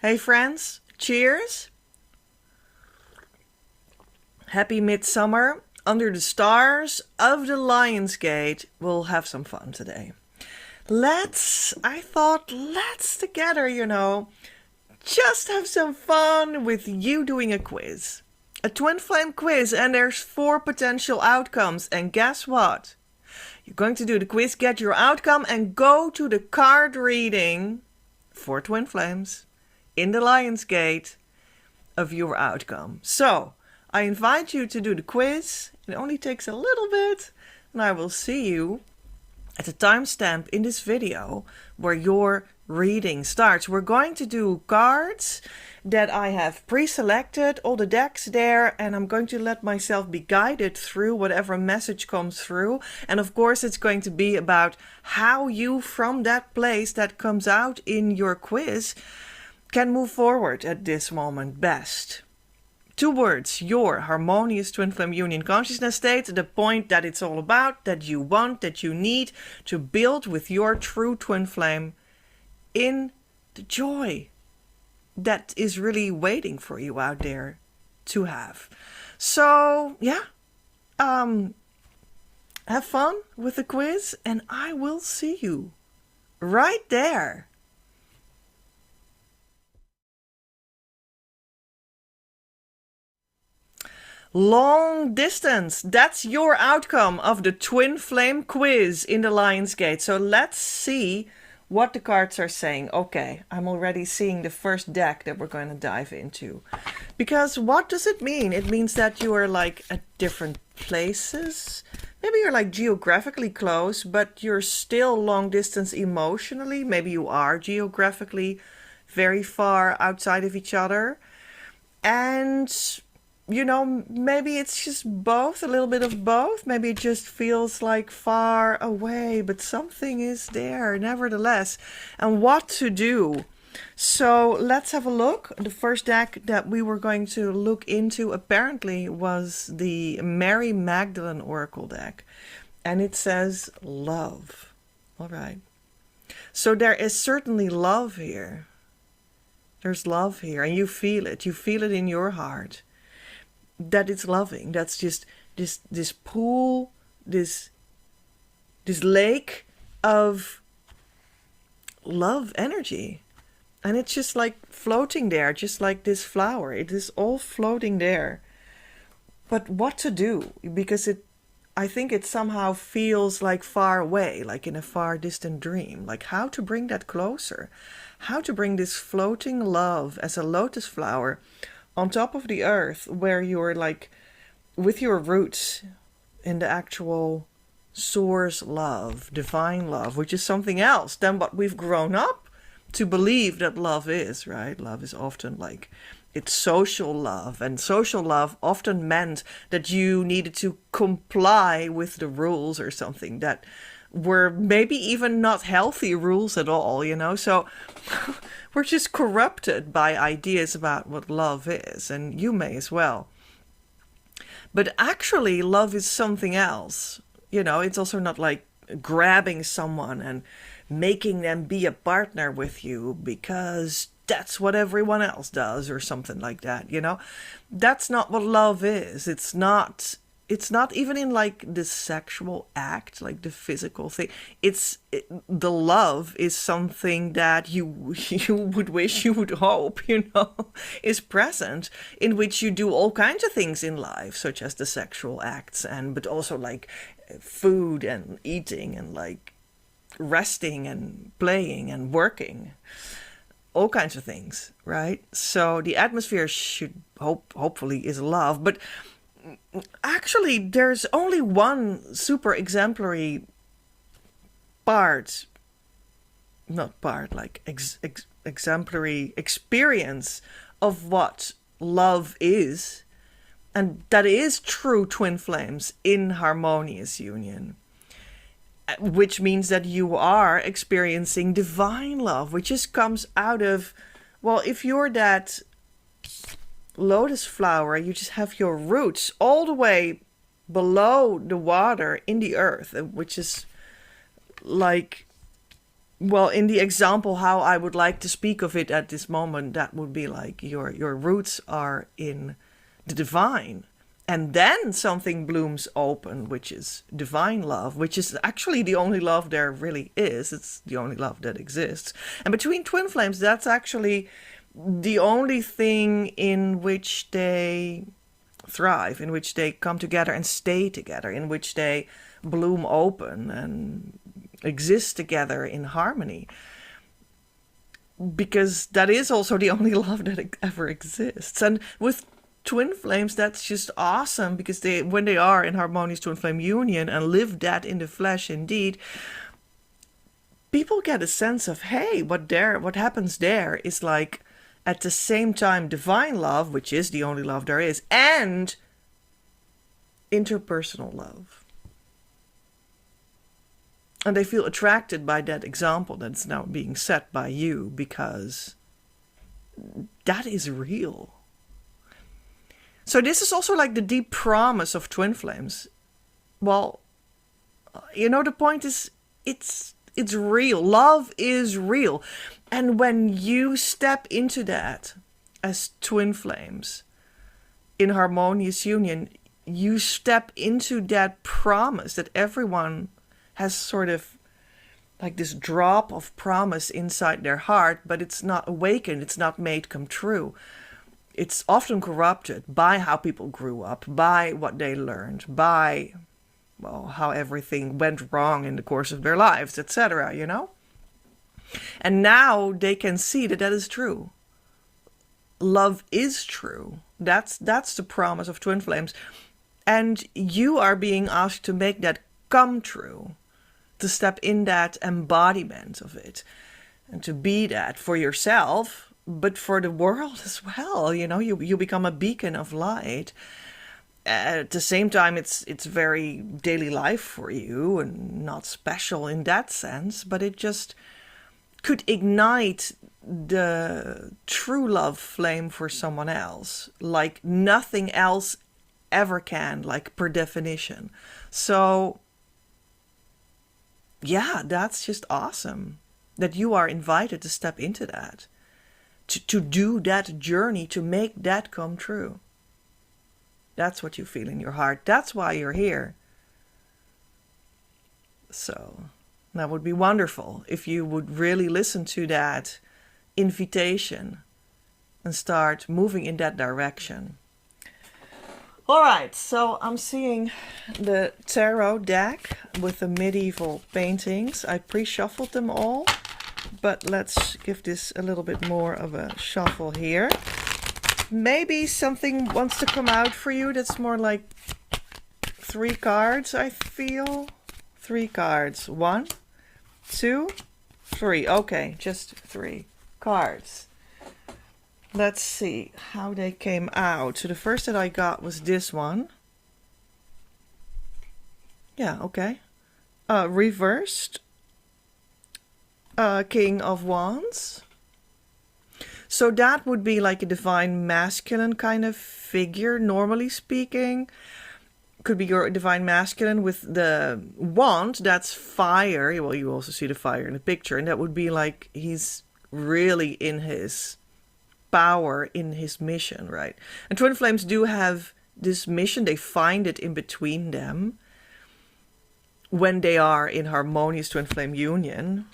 Hey friends, cheers. Happy midsummer. Under the stars of the Lion's Gate, we'll have some fun today. I thought, let's together, just have some fun with you doing a quiz. A twin flame quiz, and there's 4 potential outcomes. And guess what? You're going to do the quiz, get your outcome, and go to the card reading for twin flames in the Lion's Gate of your outcome. So, I invite you to do the quiz. It only takes a little bit, and I will see you at the timestamp in this video where your reading starts. We're going to do cards that I have pre-selected, all the decks there, and I'm going to let myself be guided through whatever message comes through. And of course, it's going to be about how you, from that place that comes out in your quiz, can move forward at this moment best. Towards your harmonious twin flame union consciousness state, the point that it's all about, that you want, that you need to build with your true twin flame in the joy that is really waiting for you out there to have. So, yeah, have fun with the quiz, and I will see you right there. Long distance, that's your outcome of the twin flame quiz in the Lion's Gate. So let's see what the cards are saying. Okay, I'm already seeing the first deck that we're going to dive into. Because what does it mean? It means that you are like at different places. Maybe you're like geographically close, but you're still long distance emotionally. Maybe you are geographically very far outside of each other. And maybe it's just both, a little bit of both. Maybe it just feels like far away, but something is there nevertheless. And what to do? So let's have a look. The first deck that we were going to look into apparently was the Mary Magdalene Oracle deck. And it says love. All right. So there is certainly love here. There's love here, and you feel it. You feel it in your heart. That it's loving. That's just this pool, this lake of love energy. And it's just like floating there, just like this flower. It is all floating there. But what to do? Because I think it somehow feels like far away, like in a far distant dream. Like how to bring that closer. How to bring this floating love as a lotus flower on top of the earth, where you're like with your roots in the actual source love, divine love, which is something else than what we've grown up to believe that love is, right? Love is often like it's social love, and social love often meant that you needed to comply with the rules or something that were maybe even not healthy rules at all, So we're just corrupted by ideas about what love is, and you may as well. But actually, love is something else. It's also not like grabbing someone and making them be a partner with you because that's what everyone else does or something like that, That's not what love is. It's not even in like the sexual act, like the physical thing. The love is something that you would wish, you would hope, is present, in which you do all kinds of things in life, such as the sexual acts, but also like food and eating and like resting and playing and working. All kinds of things, right? So the atmosphere should hopefully is love, but actually, there's only one super exemplary exemplary experience of what love is, and that is true twin flames in harmonious union, which means that you are experiencing divine love, which just comes out of, well, if you're that lotus flower, you just have your roots all the way below the water in the earth, which is like Well, in the example, how I would like to speak of it at this moment, that would be like your roots are in the divine. And then something blooms open, which is divine love, which is actually the only love there really is. It's the only love that exists. And between twin flames, that's actually the only thing in which they thrive, in which they come together and stay together, in which they bloom open and exist together in harmony, because that is also the only love that ever exists. And with twin flames, that's just awesome, because they, when they are in harmonious twin flame union and live that in the flesh indeed, people get a sense of, hey, what happens there is like at the same time divine love, which is the only love there is, and interpersonal love. And they feel attracted by that example that's now being set by you, because that is real. So this is also like the deep promise of twin flames. Well, the point is, it's real. Love is real. And when you step into that as twin flames in harmonious union, you step into that promise that everyone has sort of like this drop of promise inside their heart, but it's not awakened, it's not made come true. It's often corrupted by how people grew up, by what they learned, by, well, how everything went wrong in the course of their lives, etc., And now they can see that that is true. Love is true. That's the promise of twin flames. And you are being asked to make that come true, to step in that embodiment of it, and to be that for yourself, but for the world as well. You become a beacon of light. At the same time, it's very daily life for you and not special in that sense, but it just could ignite the true love flame for someone else, like nothing else ever can, like per definition. So yeah, that's just awesome that you are invited to step into that, to do that journey, to make that come true. That's what you feel in your heart. That's why you're here. So that would be wonderful if you would really listen to that invitation and start moving in that direction. All right, so I'm seeing the tarot deck with the medieval paintings. I pre-shuffled them all, but let's give this a little bit more of a shuffle here. Maybe something wants to come out for you that's more like 3 cards, I feel. 3 cards. 1, 2, 3. Okay, just 3 cards. Let's see how they came out. So the first that I got was this one. Yeah, okay. Reversed. King of Wands. So that would be like a divine masculine kind of figure, normally speaking. Could be your divine masculine with the wand, that's fire. Well, you also see the fire in the picture. And that would be like he's really in his power, in his mission, right? And twin flames do have this mission. They find it in between them when they are in harmonious twin flame union,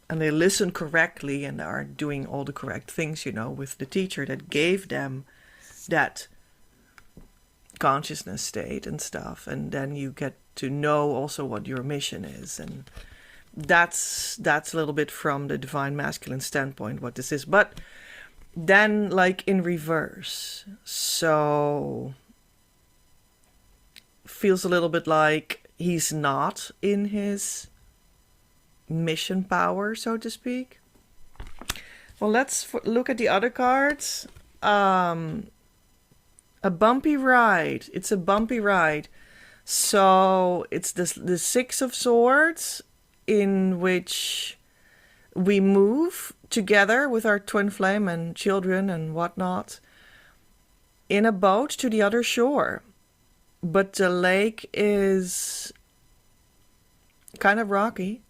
and they listen correctly and are doing all the correct things, with the teacher that gave them that consciousness state and stuff. And then you get to know also what your mission is. And that's a little bit from the divine masculine standpoint what this is. But then like in reverse, so feels a little bit like he's not in his mission power, so to speak. Well, let's look at the other cards. A bumpy ride. It's a bumpy ride. So it's the 6 of Swords, in which we move together with our twin flame and children and whatnot in a boat to the other shore. But the lake is kind of rocky.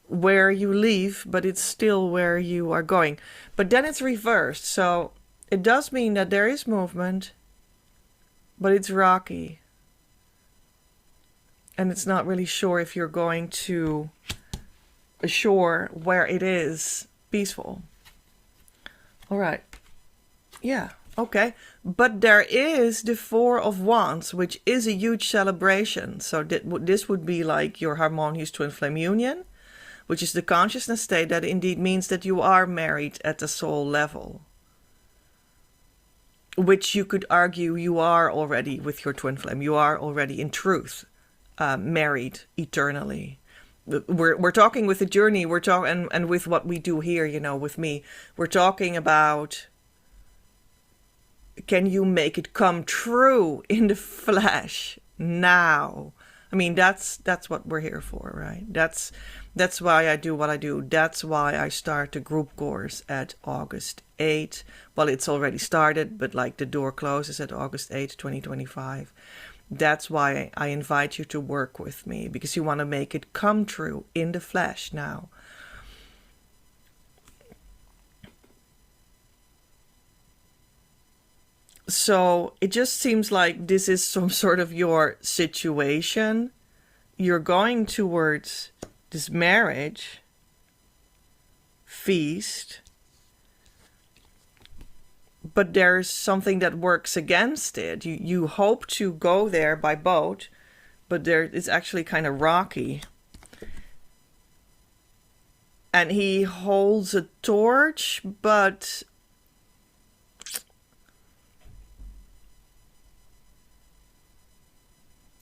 where you leave, but it's still where you are going. But then it's reversed. So it does mean that there is movement, but it's rocky. And it's not really sure if you're going to a shore where it is peaceful. All right. Yeah. Okay. But there is the Four of Wands, which is a huge celebration. So this would be like your harmonious twin flame union, which is the consciousness state that indeed means that you are married at the soul level. Which you could argue you are already with your twin flame. You are already in truth married eternally. We're talking with the journey. We're talking and with what we do here, you know, with me. We're talking about, can you make it come true in the flesh now? I mean, that's what we're here for, right? That's why I do what I do. That's why I start the group course at August 8th. Well, it's already started, but like the door closes at August 8th, 2025. That's why I invite you to work with me, because you want to make it come true in the flesh now. So it just seems like this is some sort of your situation. You're going towards this marriage feast, but there's something that works against it. You hope to go there by boat, but there it's actually kind of rocky. And he holds a torch, but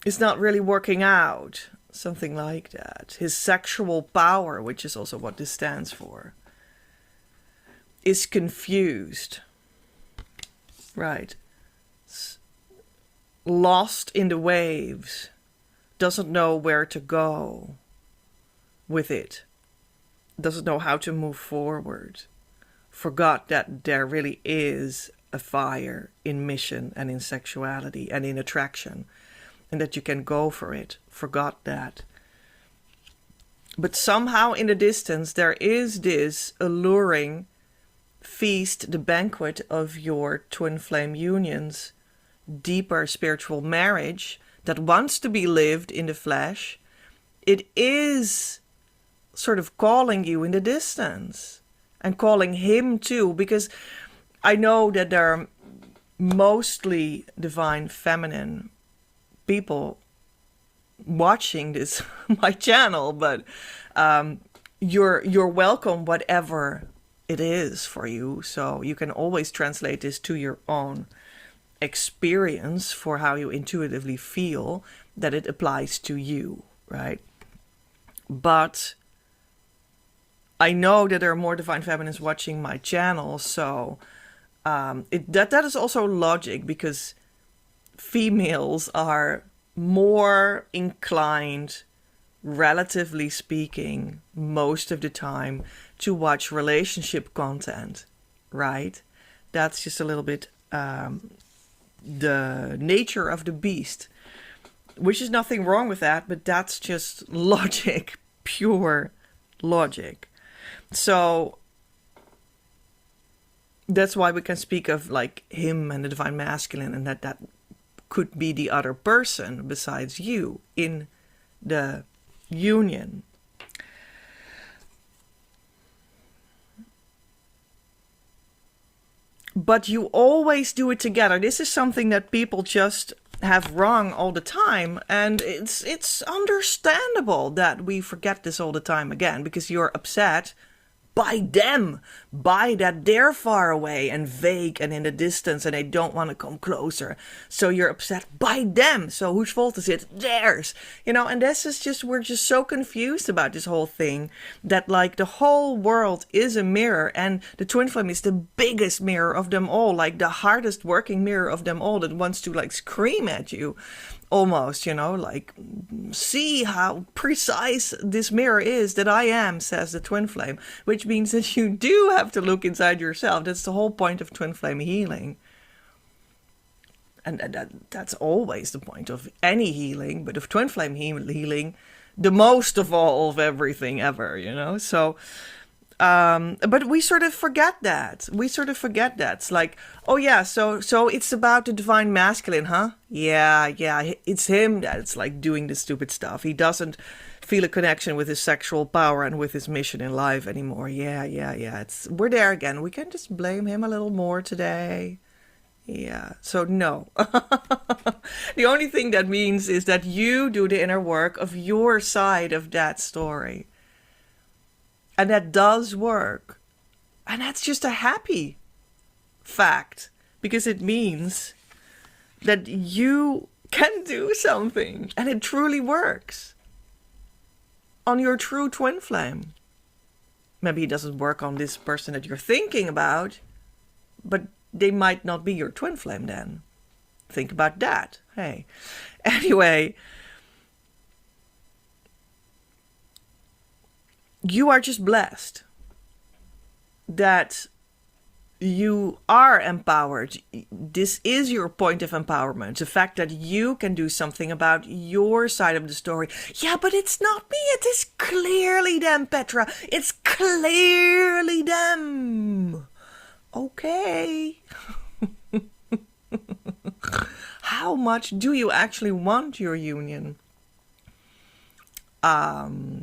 it's not really working out. Something like that. His sexual power, which is also what this stands for, is confused. Right. Lost in the waves. Doesn't know where to go with it. Doesn't know how to move forward. Forgot that there really is a fire in mission and in sexuality and in attraction. And that you can go for it. Forgot that. But somehow in the distance there is this alluring feast, the banquet of your twin flame union's deeper spiritual marriage that wants to be lived in the flesh. It is sort of calling you in the distance and calling him too, because I know that there are mostly divine feminine people watching this my channel, but you're welcome whatever it is for you. So you can always translate this to your own experience for how you intuitively feel that it applies to you, right? But I know that there are more divine feminines watching my channel, so that is also logic, because females are more inclined, relatively speaking, most of the time, to watch relationship content, right? That's just a little bit the nature of the beast, which is nothing wrong with that, but that's just logic, pure logic. So that's why we can speak of like him and the divine masculine, and that could be the other person besides you in the union. But you always do it together. This is something that people just have wrong all the time, and it's understandable that we forget this all the time again, because you're upset by them, by that they're far away and vague and in the distance and they don't want to come closer. So you're upset by them. So whose fault is it? Theirs. You know, and this is just, we're just so confused about this whole thing, that like the whole world is a mirror, and the twin flame is the biggest mirror of them all, like the hardest working mirror of them all, that wants to like scream at you. Almost, you know, like, see how precise this mirror is that I am, says the twin flame, which means that you do have to look inside yourself. That's the whole point of twin flame healing. And that's always the point of any healing, but of twin flame healing, the most of all of everything ever, you know? So, but we sort of forget that. We sort of forget that. It's like, oh yeah, so it's about the divine masculine, huh? Yeah, it's him that's like doing the stupid stuff. He doesn't feel a connection with his sexual power and with his mission in life anymore. Yeah. We're there again. We can just blame him a little more today. Yeah. So no. The only thing that means is that you do the inner work of your side of that story. And that does work. And that's just a happy fact, because it means that you can do something and it truly works on your true twin flame. Maybe it doesn't work on this person that you're thinking about, but they might not be your twin flame then. Think about that. Hey. Anyway, you are just blessed that you are empowered. This is your point of empowerment. The fact that you can do something about your side of the story. Yeah, but it's not me. It is clearly them, Petra. It's clearly them. Okay. How much do you actually want your union?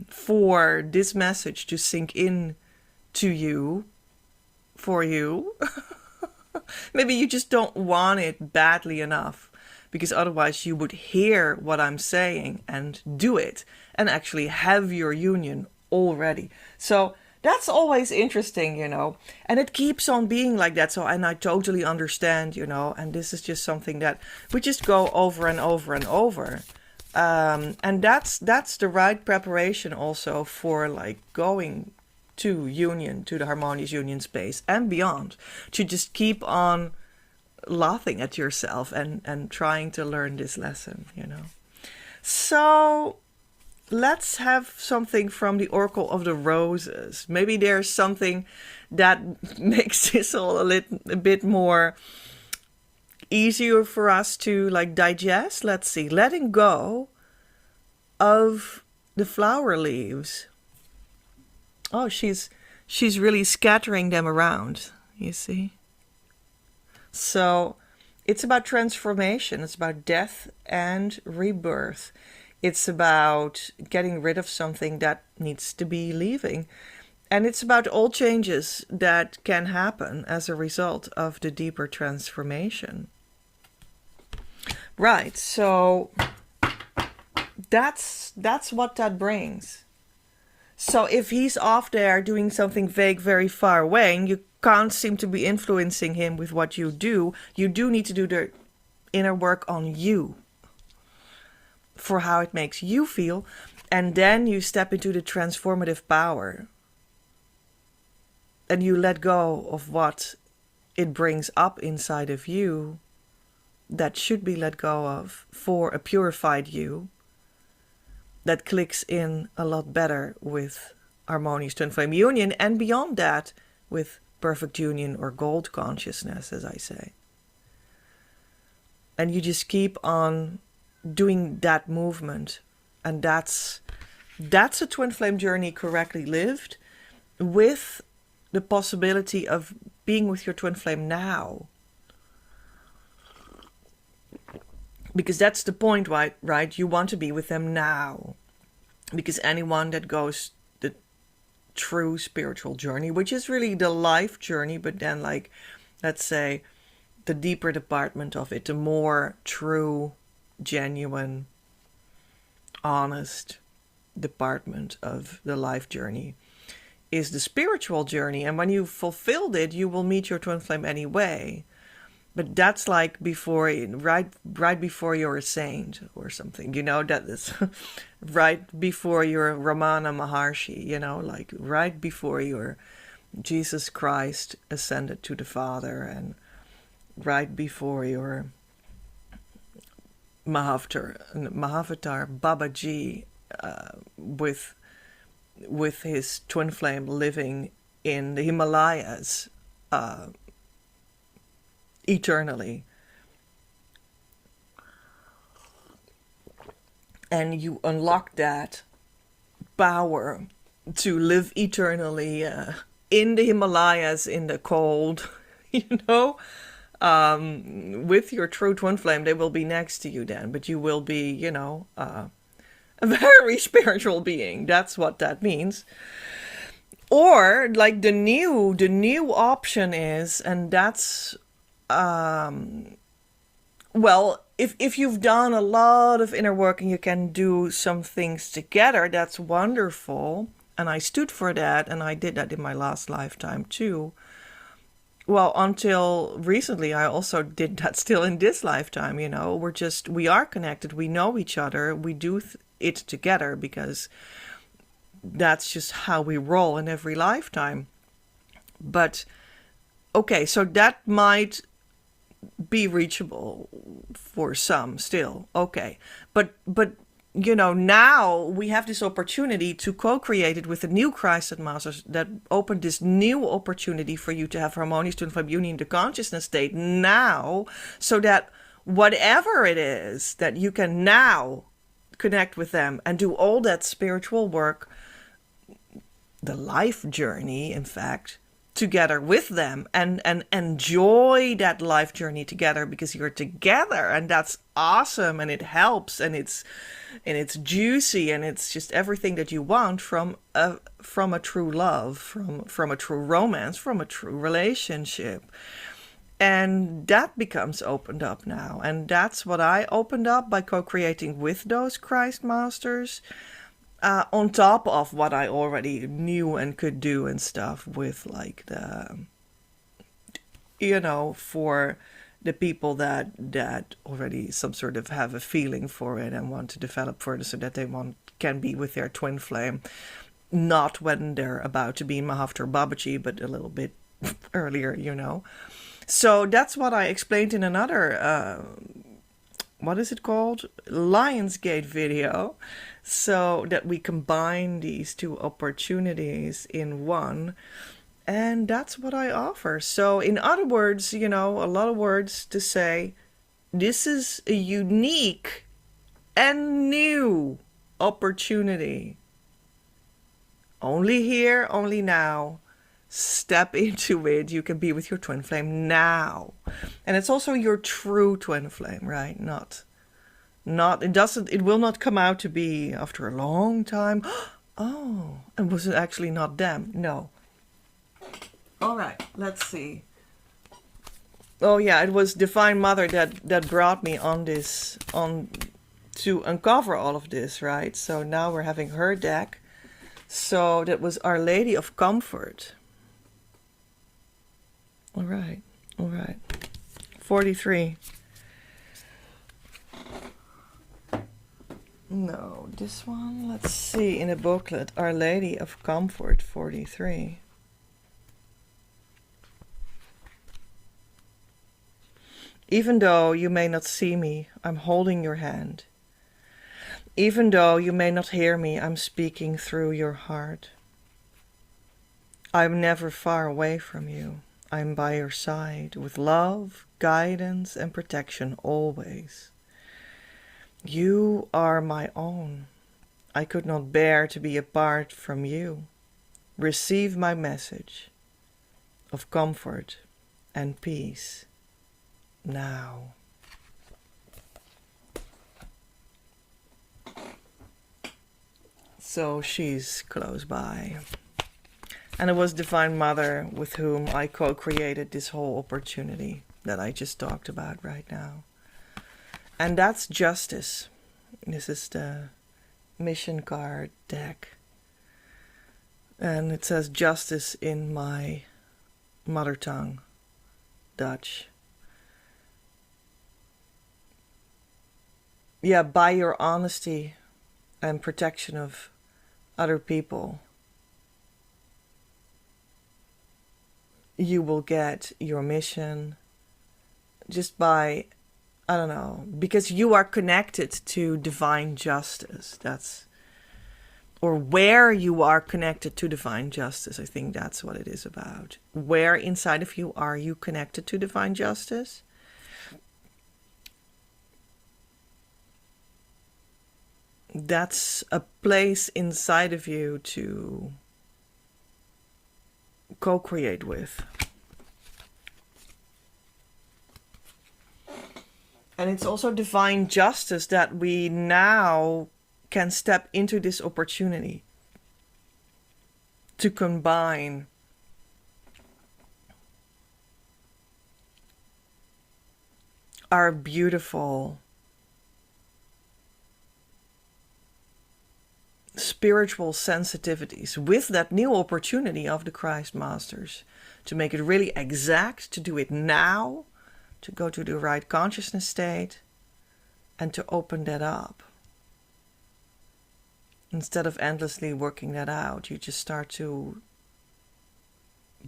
For this message to sink in to you, for you. Maybe you just don't want it badly enough, because otherwise you would hear what I'm saying and do it and actually have your union already. So that's always interesting, you know, and it keeps on being like that. So, and I totally understand, you know, and this is just something that we just go over and over and over. And that's the right preparation also for like going to union, to the harmonious union space and beyond, to just keep on laughing at yourself and trying to learn this lesson, you know. So let's have something from the Oracle of the Roses. Maybe there's something that makes this all a bit more easier for us to like digest. Let's see. Letting go of the flower leaves. Oh, she's really scattering them around, you see. So it's about transformation. It's about death and rebirth. It's about getting rid of something that needs to be leaving. And it's about all changes that can happen as a result of the deeper transformation. Right, so that's what that brings. So if he's off there doing something vague very far away and you can't seem to be influencing him with what you do need to do the inner work on you for how it makes you feel. And then you step into the transformative power. And you let go of what it brings up inside of you that should be let go of for a purified you that clicks in a lot better with harmonious twin flame union, and beyond that with perfect union or gold consciousness, as I say. And you just keep on doing that movement, and that's a twin flame journey correctly lived, with the possibility of being with your twin flame now. Because that's the point, right? You want to be with them now. Because anyone that goes the true spiritual journey, which is really the life journey, but then like, let's say, the deeper department of it, the more true, genuine, honest department of the life journey is the spiritual journey. And when you've fulfilled it, you will meet your twin flame anyway. But that's like right before you're a saint or something, you know, that is right before you're Ramana Maharshi, you know, like right before you're Jesus Christ ascended to the Father, and right before you're Mahavatar Babaji with his twin flame living in the Himalayas eternally. And you unlock that power to live eternally in the Himalayas in the cold, you know. With your true twin flame, they will be next to you then, but you will be, you know, a very spiritual being. That's what that means. Or like the new option is, and that's well, if you've done a lot of inner work and you can do some things together, that's wonderful. And I stood for that, and I did that in my last lifetime too. Well, until recently, I also did that still in this lifetime, you know. We are connected, we know each other, we do it together because that's just how we roll in every lifetime. But, okay, so that might be reachable for some still, okay. But you know, now we have this opportunity to co-create it with the new Christ Masters that opened this new opportunity for you to have harmonious twin flame union, the consciousness state now, so that whatever it is that you can now connect with them and do all that spiritual work, the life journey, in fact, together with them and enjoy that life journey together because you're together, and that's awesome, and it helps, and it's juicy, and it's just everything that you want from a true love, from a true romance, from a true relationship. And that becomes opened up now, and that's what I opened up by co-creating with those Christ Masters, on top of what I already knew and could do and stuff with, like, the, you know, for the people that already some sort of have a feeling for it and want to develop further so that they can be with their twin flame, not when they're about to be Mahaftar Babaji, but a little bit earlier, you know. So that's what I explained in another, what is it called? Lionsgate video. So that we combine these two opportunities in one. And that's what I offer. So in other words, you know, a lot of words to say, this is a unique and new opportunity. Only here, only now. Step into it. You can be with your twin flame now. And it's also your true twin flame, right? It will not come out to be after a long time. Oh, and was it actually not them? No. All right, let's see. Oh yeah, it was Divine Mother that brought me on to uncover all of this, right? So now we're having her deck. So that was Our Lady of Comfort. All right. 43. No, this one, let's see, in a booklet, Our Lady of Comfort, 43. Even though you may not see me, I'm holding your hand. Even though you may not hear me, I'm speaking through your heart. I'm never far away from you. I'm by your side with love, guidance, and protection always. You are my own. I could not bear to be apart from you. Receive my message of comfort and peace now. So she's close by. And it was Divine Mother with whom I co-created this whole opportunity that I just talked about right now. And that's Justice. This is the mission card deck. And it says Justice in my mother tongue, Dutch. Yeah, by your honesty and protection of other people, you will get your mission just by, I don't know, because you are connected to divine justice. Or where you are connected to divine justice. I think that's what it is about. Where inside of you are you connected to divine justice? that's a place inside of you to co-create with. And it's also divine justice that we now can step into this opportunity to combine our beautiful spiritual sensitivities with that new opportunity of the Christ Masters to make it really exact, to do it now, to go to the right consciousness state, and to open that up. Instead of endlessly working that out, you just start to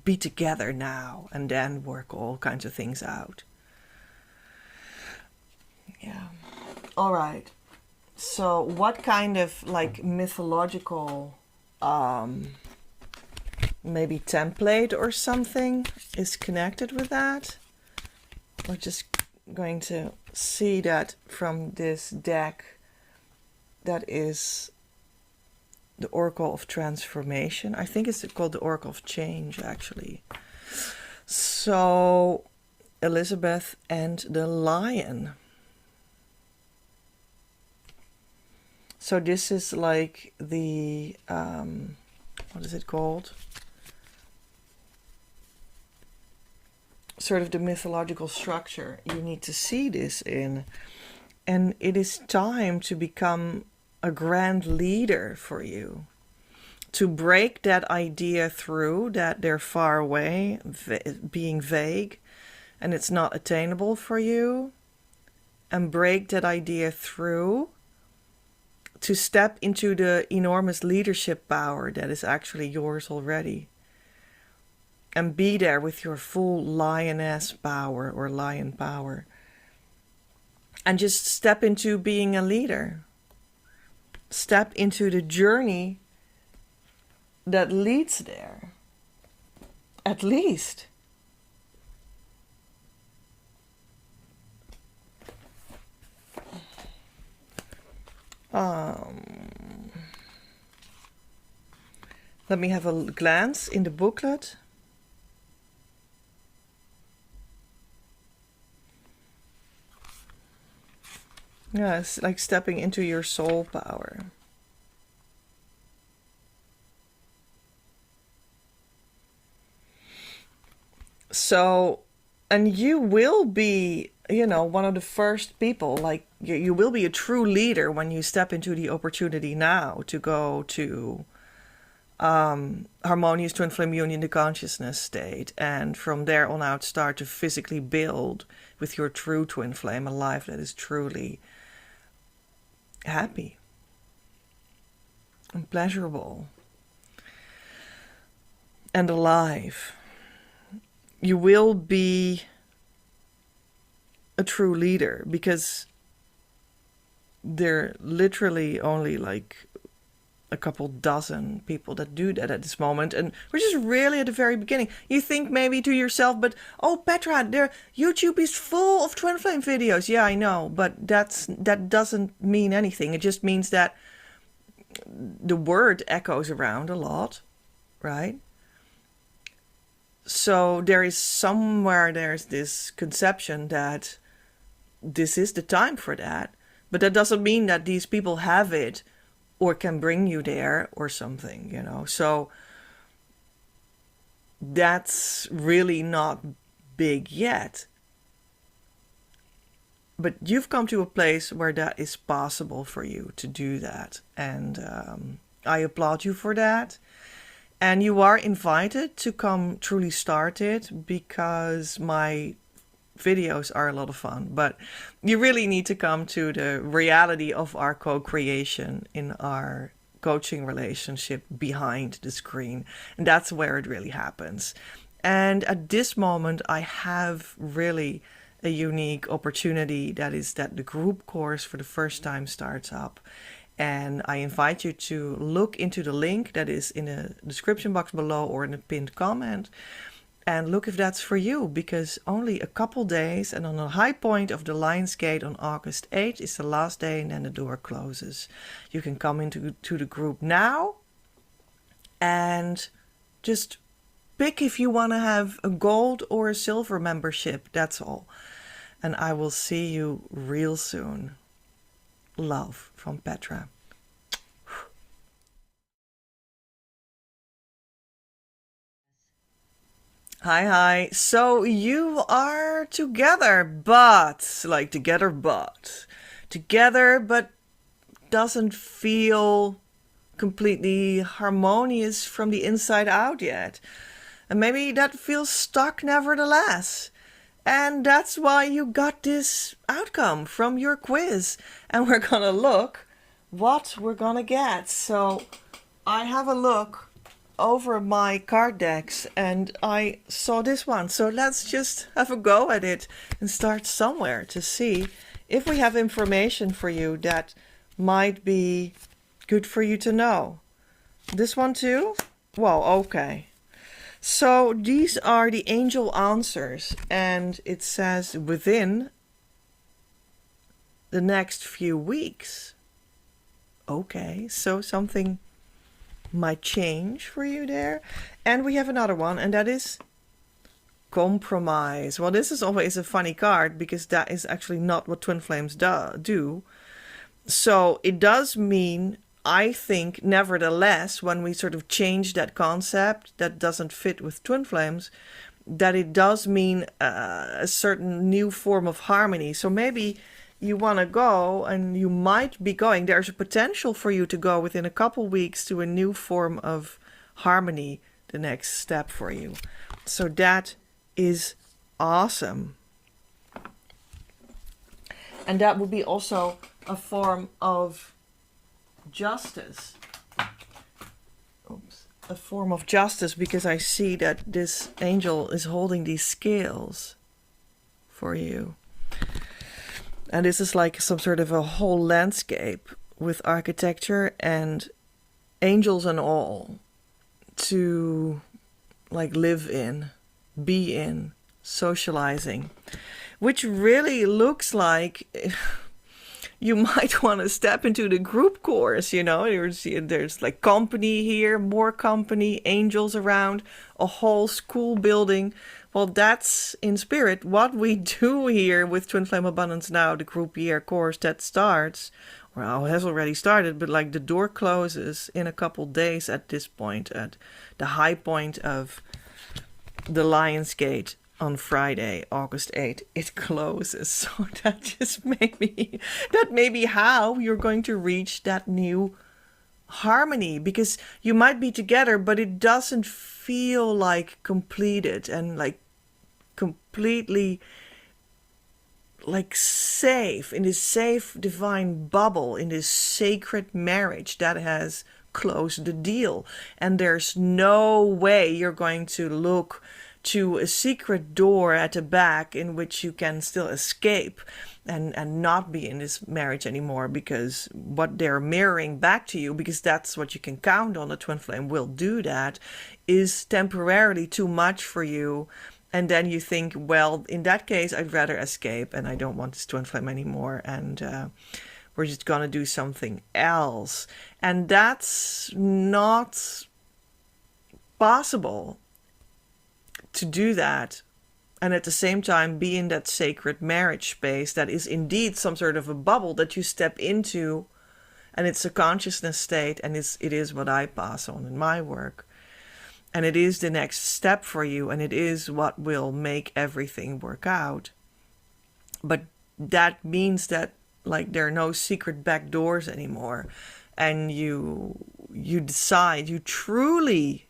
be together now and then work all kinds of things out. Yeah. All right. So what kind of like mythological maybe template or something is connected with that? We're just going to see that from this deck that is the Oracle of Transformation. I think it's called the Oracle of Change, actually. So, Elizabeth and the Lion. So this is like the, what is it called? Sort of the mythological structure you need to see this in. And it is time to become a grand leader for you. To break that idea through that they're far away, being vague, and it's not attainable for you. And break that idea through to step into the enormous leadership power that is actually yours already. And be there with your full lioness power or lion power. And just step into being a leader. Step into the journey that leads there. At least. Let me have a glance in the booklet. Yeah, it's like stepping into your soul power. So, and you will be, one of the first people, like you will be a true leader when you step into the opportunity now to go to harmonious twin flame union, the consciousness state, and from there on out start to physically build with your true twin flame a life that is truly happy and pleasurable and alive. You will be a true leader because there are literally only like a couple dozen people that do that at this moment, and we're just really at the very beginning. You think maybe to yourself, but oh, Petra, YouTube is full of twin flame videos. Yeah, I know, but that doesn't mean anything. It just means that the word echoes around a lot, right? So there's this conception that this is the time for that, but that doesn't mean that these people have it or can bring you there or something, So that's really not big yet. But you've come to a place where that is possible for you to do that. And I applaud you for that. And you are invited to come truly start it because my videos are a lot of fun, but you really need to come to the reality of our co-creation in our coaching relationship behind the screen. And that's where it really happens. And at this moment, I have really a unique opportunity that is that the group course for the first time starts up. And I invite you to look into the link that is in the description box below or in the pinned comment. and look if that's for you, because only a couple days, and on the high point of the Lionsgate on August 8th is the last day, and then the door closes. You can come into the group now and just pick if you want to have a gold or a silver membership. That's all. And I will see you real soon. Love from Petra. Hi, hi. So you are together, but like together, but doesn't feel completely harmonious from the inside out yet. And maybe that feels stuck nevertheless. And that's why you got this outcome from your quiz. And we're gonna look what we're gonna get. So I have a look over my card decks and I saw this one. So let's just have a go at it and start somewhere to see if we have information for you that might be good for you to know. This one too? Well, okay. So these are the angel answers, and it says within the next few weeks. Okay, so something might change for you there. And we have another one, and that is compromise. Well, this is always a funny card because that is actually not what twin flames do. So it does mean, I think, nevertheless, when we sort of change that concept that doesn't fit with twin flames, that it does mean a certain new form of harmony. So maybe you want to go, and you might be going. There's a potential for you to go within a couple weeks to a new form of harmony, the next step for you. So that is awesome. And that would be also a form of justice. Oops. A form of justice, because I see that this angel is holding these scales for you. And this is like some sort of a whole landscape with architecture and angels and all to like live in, be in, socializing, which really looks like you might want to step into the group course, you know. There's like company here, more company, angels around, a whole school building. Well, that's in spirit what we do here with Twin Flame Abundance Now, the group year course that starts, well, has already started, but like the door closes in a couple days at this point, at the high point of the Lionsgate on Friday, August 8th, it closes. So that just that may be how you're going to reach that new harmony, because you might be together, but it doesn't feel like completed and like completely like safe in this safe divine bubble, in this sacred marriage that has closed the deal. And there's no way you're going to look to a secret door at the back in which you can still escape and not be in this marriage anymore, because what they're mirroring back to you, because that's what you can count on, the twin flame will do that, is temporarily too much for you. And then you think, well, in that case, I'd rather escape and I don't want this twin flame anymore. And we're just going to do something else. And that's not possible to do that. And at the same time, be in that sacred marriage space that is indeed some sort of a bubble that you step into. And it's a consciousness state. And it is what I pass on in my work. And it is the next step for you, and it is what will make everything work out. But that means that like there are no secret back doors anymore. And you decide, you truly,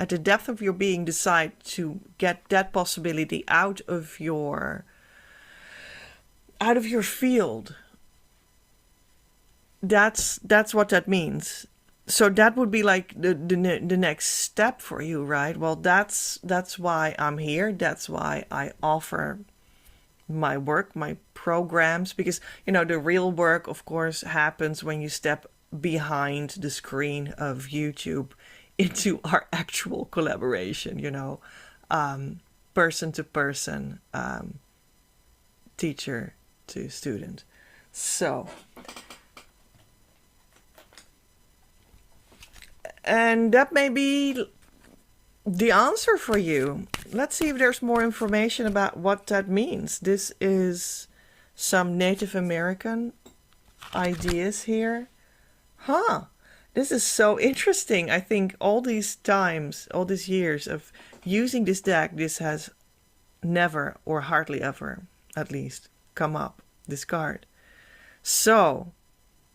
at the depth of your being, decide to get that possibility out of your field. That's what that means. So that would be like the next step for you, right? Well, that's why I'm here. That's why I offer my work, my programs, because, you know, the real work, of course, happens when you step behind the screen of YouTube into our actual collaboration, you know. person to person, teacher to student. So, and that may be the answer for you. Let's see if there's more information about what that means. This is some Native American ideas here. Huh. This is so interesting. I think all these times, all these years of using this deck, this has never, or hardly ever, at least, come up, this card. So,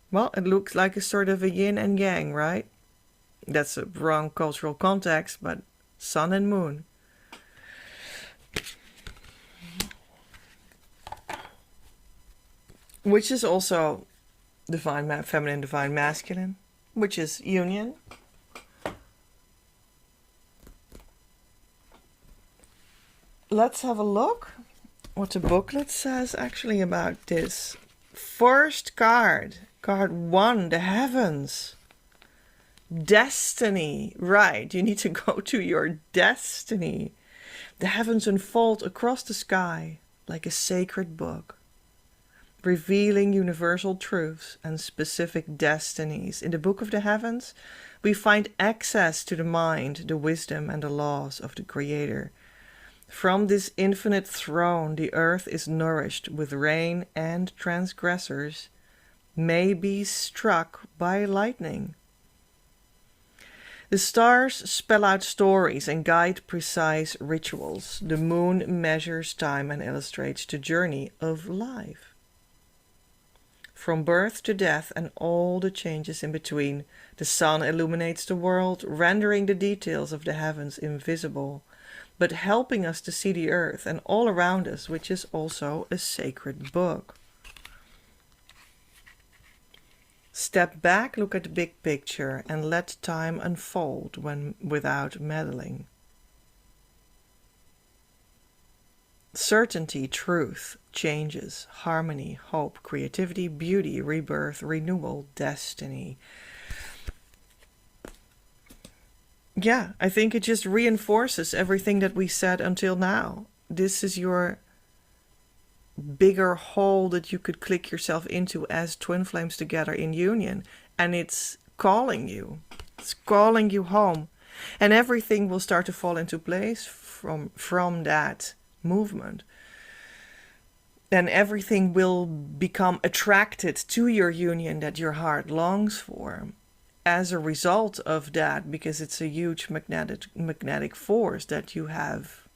well, it looks like a sort of a yin and yang, right? That's a wrong cultural context, but sun and moon. Which is also divine feminine, divine masculine, which is union. Let's have a look what the booklet says actually about this. First card, card 1, the heavens. Destiny, right, you need to go to your destiny. The heavens unfold across the sky like a sacred book, revealing universal truths and specific destinies. In the book of the heavens, we find access to the mind, the wisdom and the laws of the Creator. From this infinite throne, the earth is nourished with rain, and transgressors may be struck by lightning. The stars spell out stories and guide precise rituals. The moon measures time and illustrates the journey of life. From birth to death and all the changes in between, the sun illuminates the world, rendering the details of the heavens invisible, but helping us to see the earth and all around us, which is also a sacred book. Step back, look at the big picture, and let time unfold without meddling. Certainty, truth, changes, harmony, hope, creativity, beauty, rebirth, renewal, destiny. Yeah, I think it just reinforces everything that we said until now. This is your bigger hole that you could click yourself into as twin flames together in union, and it's calling you. It's calling you home, and everything will start to fall into place from that movement. And everything will become attracted to your union that your heart longs for as a result of that, because it's a huge magnetic force that you have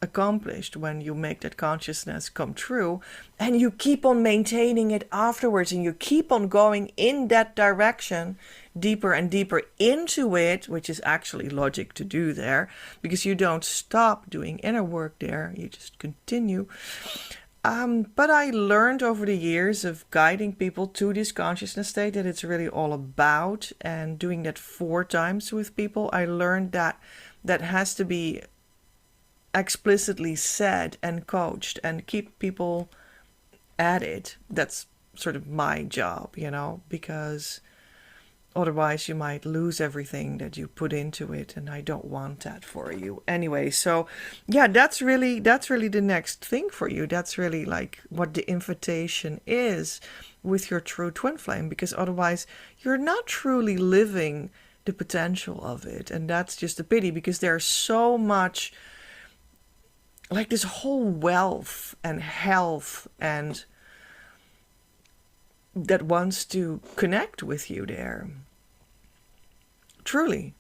accomplished when you make that consciousness come true, and you keep on maintaining it afterwards, and you keep on going in that direction deeper and deeper into it, which is actually logic to do there, because you don't stop doing inner work there, you just continue. But I learned over the years of guiding people to this consciousness state that it's really all about, and doing that 4 times with people, I learned that that has to be explicitly said and coached and keep people at it. That's sort of my job, because otherwise you might lose everything that you put into it, and I don't want that for you. Anyway, so yeah, that's really the next thing for you. That's really like what the invitation is with your true twin flame, because otherwise you're not truly living the potential of it. And that's just a pity, because there's so much, like this whole wealth and health and that wants to connect with you there. Truly.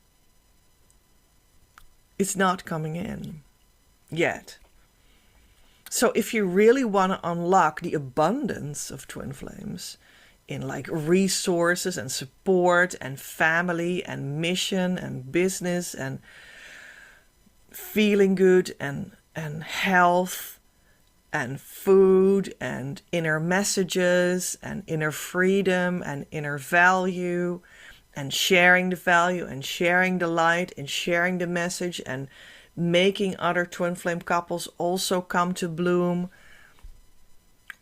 It's not coming in yet. So if you really want to unlock the abundance of twin flames in like resources and support and family and mission and business and feeling good and health and food and inner messages and inner freedom and inner value and sharing the value and sharing the light and sharing the message and making other twin flame couples also come to bloom,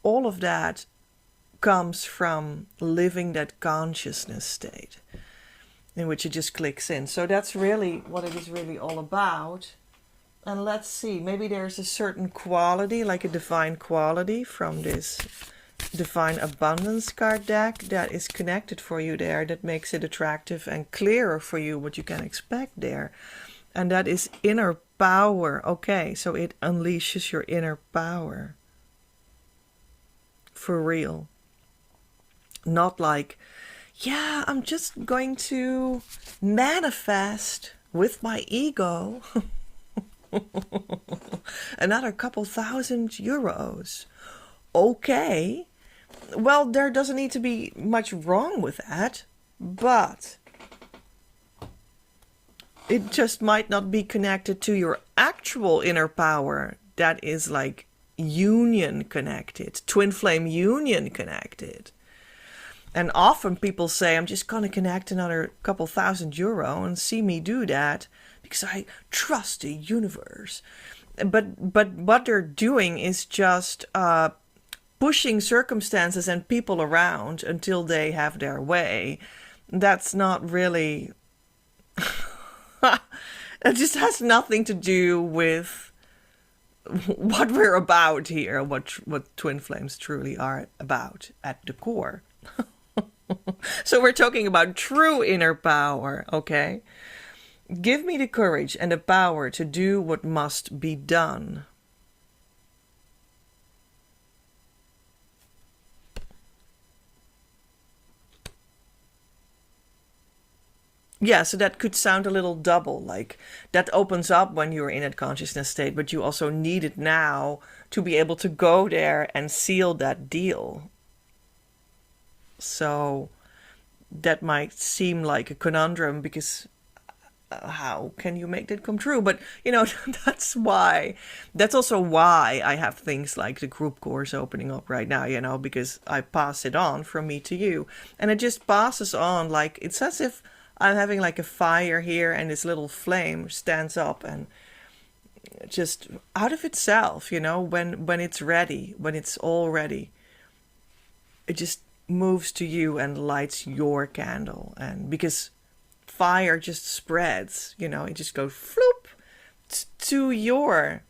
all of that comes from living that consciousness state in which it just clicks in. So that's really what it is really all about. And let's see, maybe there's a certain quality, like a divine quality from this divine abundance card deck that is connected for you there, that makes it attractive and clearer for you what you can expect there. And that is inner power. Okay, so it unleashes your inner power. For real. Not like, yeah, I'm just going to manifest with my ego another couple €1,000. Okay. Well, there doesn't need to be much wrong with that, but it just might not be connected to your actual inner power that is like union connected, twin flame union connected. And often people say, I'm just going to connect another couple €1,000 and see me do that because I trust the universe. But what they're doing is just pushing circumstances and people around until they have their way. That's not really... It just has nothing to do with what we're about here, what twin flames truly are about at the core. So we're talking about true inner power, okay? Give me the courage and the power to do what must be done. Yeah, so that could sound a little double, like that opens up when you're in that consciousness state, but you also need it now to be able to go there and seal that deal. So that might seem like a conundrum because how can you make that come true? But, that's also why I have things like the group course opening up right now, because I pass it on from me to you. And it just passes on like, it's as if I'm having like a fire here and this little flame stands up and just out of itself, when it's ready, when it's all ready, it just moves to you and lights your candle. And because fire just spreads, it just goes floop to your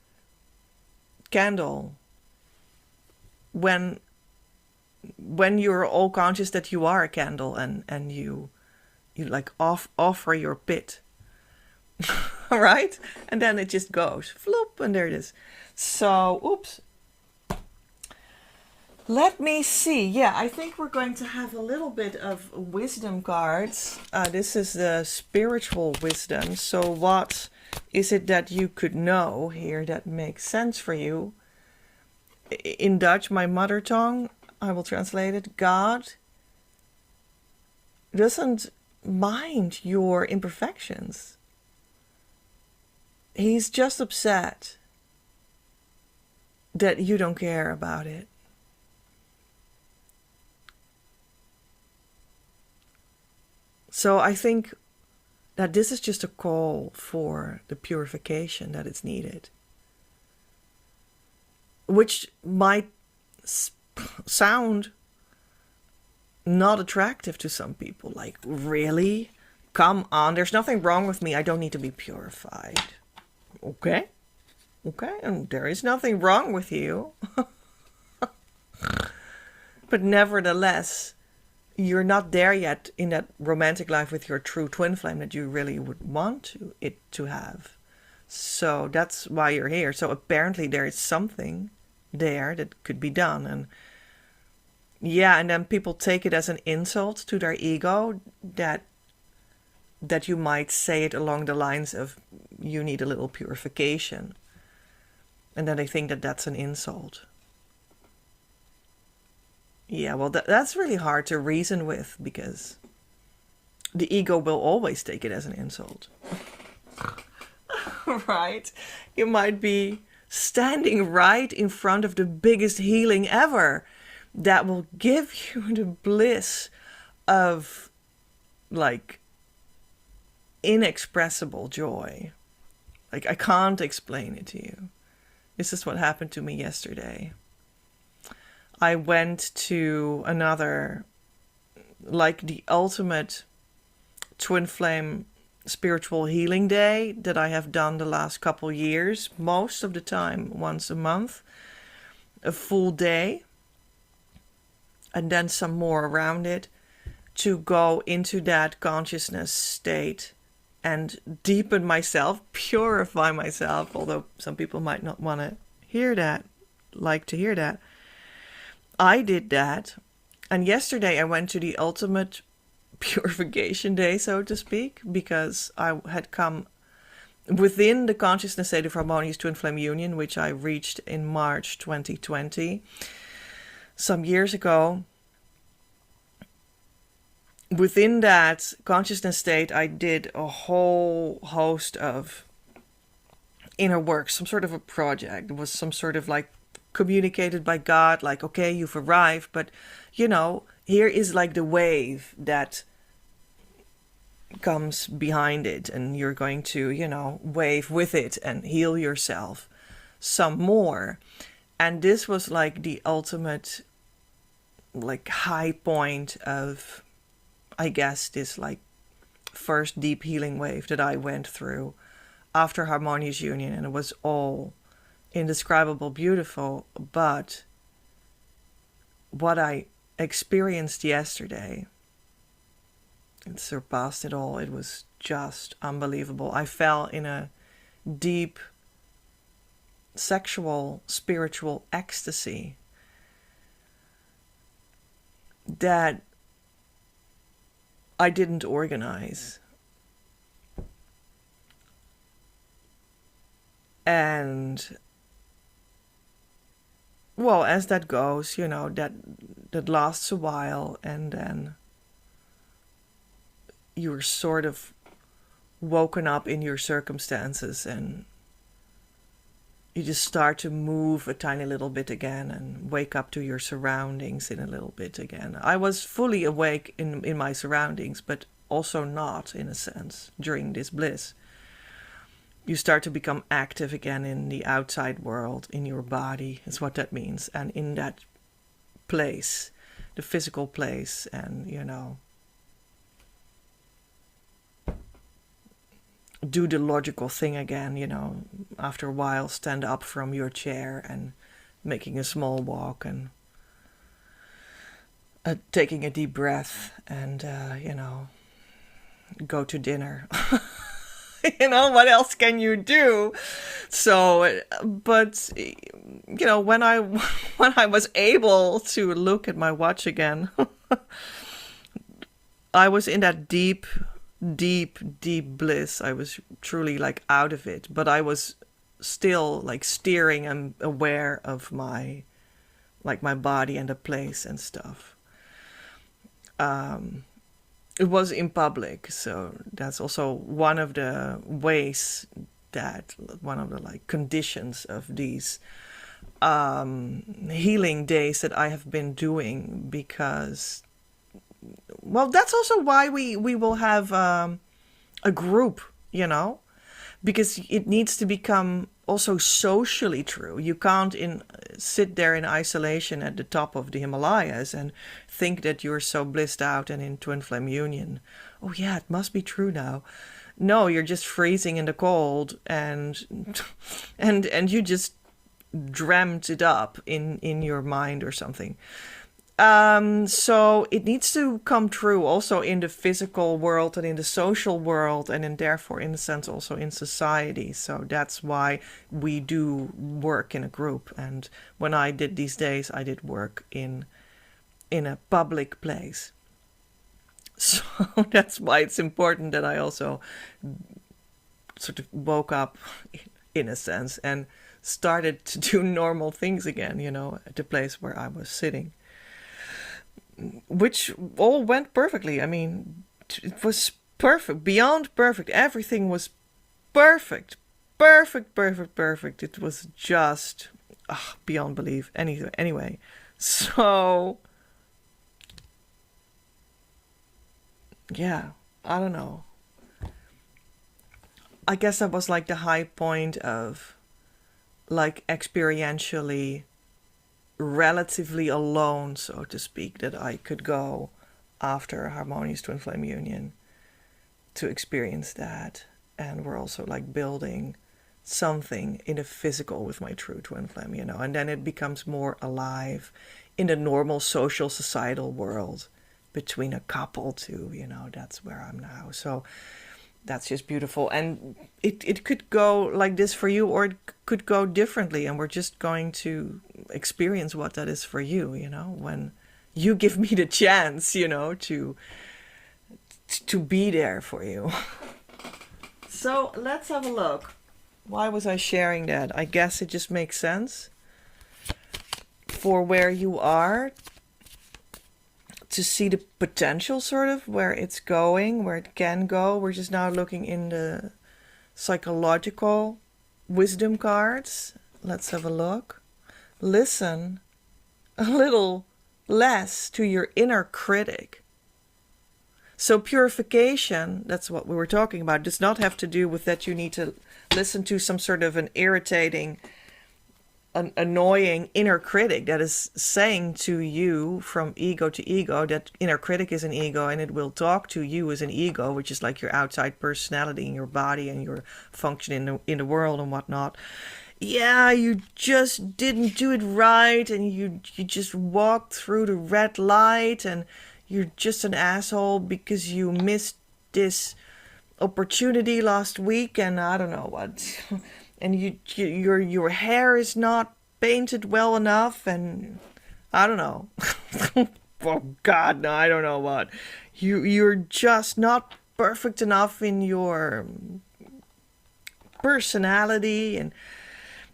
candle when you're all conscious that you are a candle and you like offer your pit. All right, and then it just goes floop and there it is. So oops, let me see. Yeah, I think we're going to have a little bit of wisdom cards. This is the spiritual wisdom. So what is it that you could know here that makes sense for you? In Dutch, my mother tongue, I will translate it. God doesn't mind your imperfections. He's just upset that you don't care about it. So I think that this is just a call for the purification that is needed, which might sound not attractive to some people. Like, really? Come on, there's nothing wrong with me. I don't need to be purified. Okay, and there is nothing wrong with you. But nevertheless, you're not there yet in that romantic life with your true twin flame that you really would want it to have. So that's why you're here. So apparently there is something there that could be done. And yeah, and then people take it as an insult to their ego that you might say it along the lines of, you need a little purification. And then they think that that's an insult. Yeah, well, that's really hard to reason with because the ego will always take it as an insult. Right? You might be standing right in front of the biggest healing ever that will give you the bliss of like inexpressible joy. Like, I can't explain it to you. This is what happened to me yesterday. I went to another, like the ultimate twin flame spiritual healing day that I have done the last couple years, most of the time once a month, a full day, and then some more around it, to go into that consciousness state and deepen myself, purify myself, although some people might not want to hear that, like to hear that. I did that, and yesterday I went to the ultimate purification day, so to speak, because I had come within the consciousness state of harmonious twin flame union, which I reached in March 2020, some years ago. Within that consciousness state, I did a whole host of inner work, some sort of a project. It was some sort of like communicated by God, like, okay, you've arrived, but here is like the wave that comes behind it, and you're going to, wave with it and heal yourself some more. And this was like the ultimate, like, high point of, I guess, this like first deep healing wave that I went through after harmonious union, and it was all indescribable, beautiful. But what I experienced yesterday, it surpassed it all. It was just unbelievable. I fell in a deep sexual, spiritual ecstasy that I didn't organize. And, well, as that goes, that lasts a while, and then you're sort of woken up in your circumstances, and you just start to move a tiny little bit again and wake up to your surroundings in a little bit again. I was fully awake in my surroundings, but also not, in a sense, during this bliss. You start to become active again in the outside world, in your body, is what that means. And in that place, the physical place, and, do the logical thing again, after a while, stand up from your chair and making a small walk, and taking a deep breath, and, go to dinner. What else can you do? So, but, when I was able to look at my watch again, I was in that deep bliss. I was truly like out of it, but I was still like steering and aware of my body and the place and stuff. It was in public, so that's also one of the ways that, one of the like conditions of these healing days that I have been doing, because, well, that's also why we will have a group, because it needs to become also socially true. You can't sit there in isolation at the top of the Himalayas and think that you're so blissed out and in twin flame union. Oh yeah, it must be true now. No, you're just freezing in the cold, and you just dreamt it up in your mind or something. So it needs to come true also in the physical world and in the social world, and therefore, in a sense, also in society. So that's why we do work in a group. And when I did these days, I did work in a public place. So that's why it's important that I also sort of woke up, in a sense, and started to do normal things again, at the place where I was sitting. Which all went perfectly. I mean, it was perfect, beyond perfect. Everything was perfect. It was just beyond belief. Anyway, so yeah, I don't know. I guess that was like the high point of, like, experientially relatively alone, so to speak, that I could go after a harmonious twin flame union. to experience that. And we're also like building something in the physical with my true twin flame, you know, and then it becomes more alive in the normal social societal world between a couple too, you know. That's where I'm now. So that's just beautiful. And it could go like this for you, or it could go differently, and we're just going to experience what that is for you, you know, when you give me the chance, you know, to be there for you. So let's have a look. Why was I sharing that? I guess it just makes sense for where you are, to see the potential, sort of where it's going, where it can go. We're just now looking in the psychological wisdom cards. Let's have a look. Listen a little less to your inner critic. So purification, that's what we were talking about, does not have to do with that you need to listen to some sort of an irritating, an annoying inner critic that is saying to you from ego to ego, that inner critic is an ego and it will talk to you as an ego, which is like your outside personality in your body and your function in the world and whatnot. Yeah, you just didn't do it right, and you just walked through the red light, and you're just an asshole because you missed this opportunity last week, and I don't know what. And your hair is not painted well enough, and I don't know. Oh God, no, I don't know what. You're just not perfect enough in your personality, and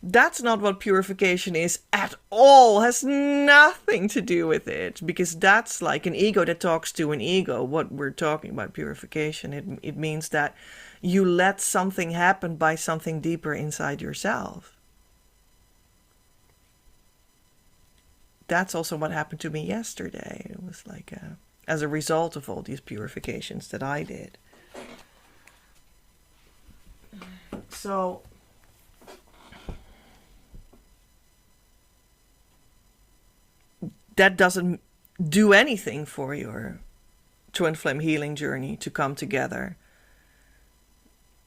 that's not what purification is at all. Has nothing to do with it, because that's like an ego that talks to an ego. What we're talking about purification, it means that you let something happen by something deeper inside yourself. That's also what happened to me yesterday. It was like as a result of all these purifications that I did. So that doesn't do anything for your twin flame healing journey to come together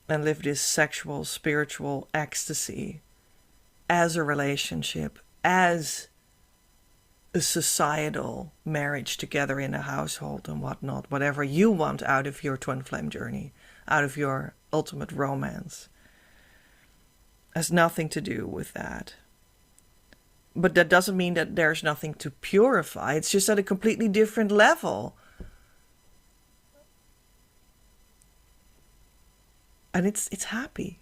and live this sexual, spiritual ecstasy as a relationship, as a societal marriage together in a household and whatnot, whatever you want out of your twin flame journey, out of your ultimate romance. Has nothing to do with that. But that doesn't mean that there's nothing to purify. It's just at a completely different level. And it's happy.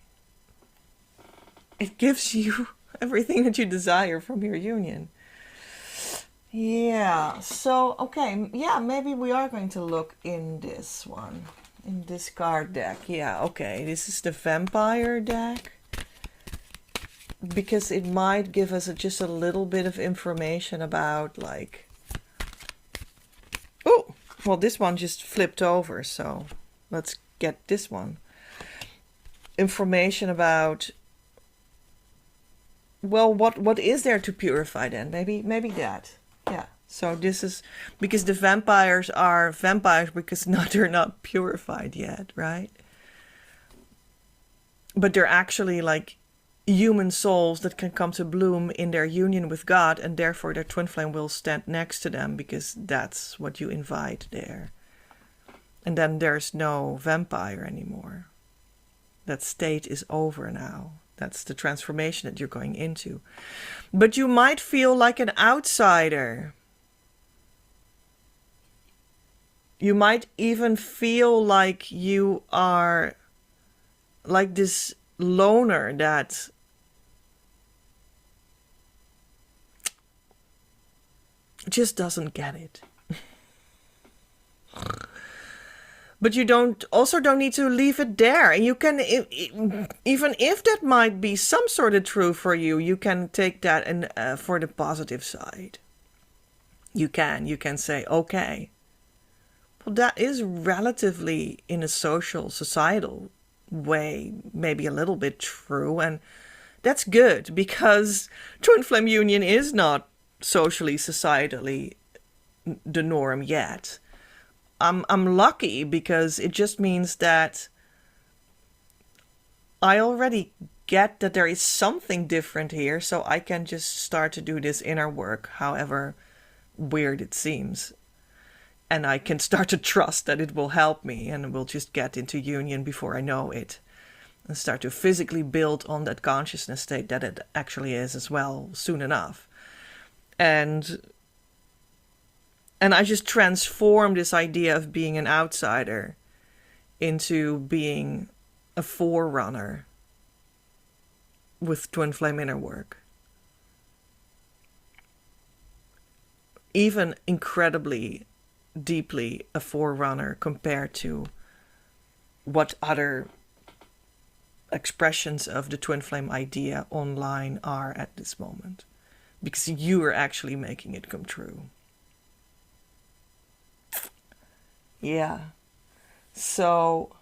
It gives you everything that you desire from your union. Yeah, so, okay, yeah, maybe we are going to look in this one, in this card deck. Yeah, okay, this is the vampire deck, because it might give us just a little bit of information about, like, oh, well, this one just flipped over, so let's get this one. Information about, well, what is there to purify then? Maybe that. Yeah. So this is because the vampires are vampires because they're not purified yet, right? But they're actually like human souls that can come to bloom in their union with God, and therefore their twin flame will stand next to them because that's what you invite there. And then there's no vampire anymore. That state is over now. That's the transformation that you're going into. But you might feel like an outsider. You might even feel like you are like this loner that just doesn't get it. But you don't need to leave it there. And you can, even if that might be some sort of true for you, you can take that and for the positive side. You can say, okay, well, that is relatively in a social, societal way, maybe a little bit true. And that's good, because twin flame union is not socially, societally the norm yet. I'm lucky because it just means that I already get that there is something different here, so I can just start to do this inner work, however weird it seems. And I can start to trust that it will help me, and we'll just get into union before I know it. And start to physically build on that consciousness state that it actually is as well soon enough. And I just transform this idea of being an outsider into being a forerunner with twin flame inner work. Even incredibly deeply a forerunner compared to what other expressions of the twin flame idea online are at this moment, because you are actually making it come true. Yeah. So,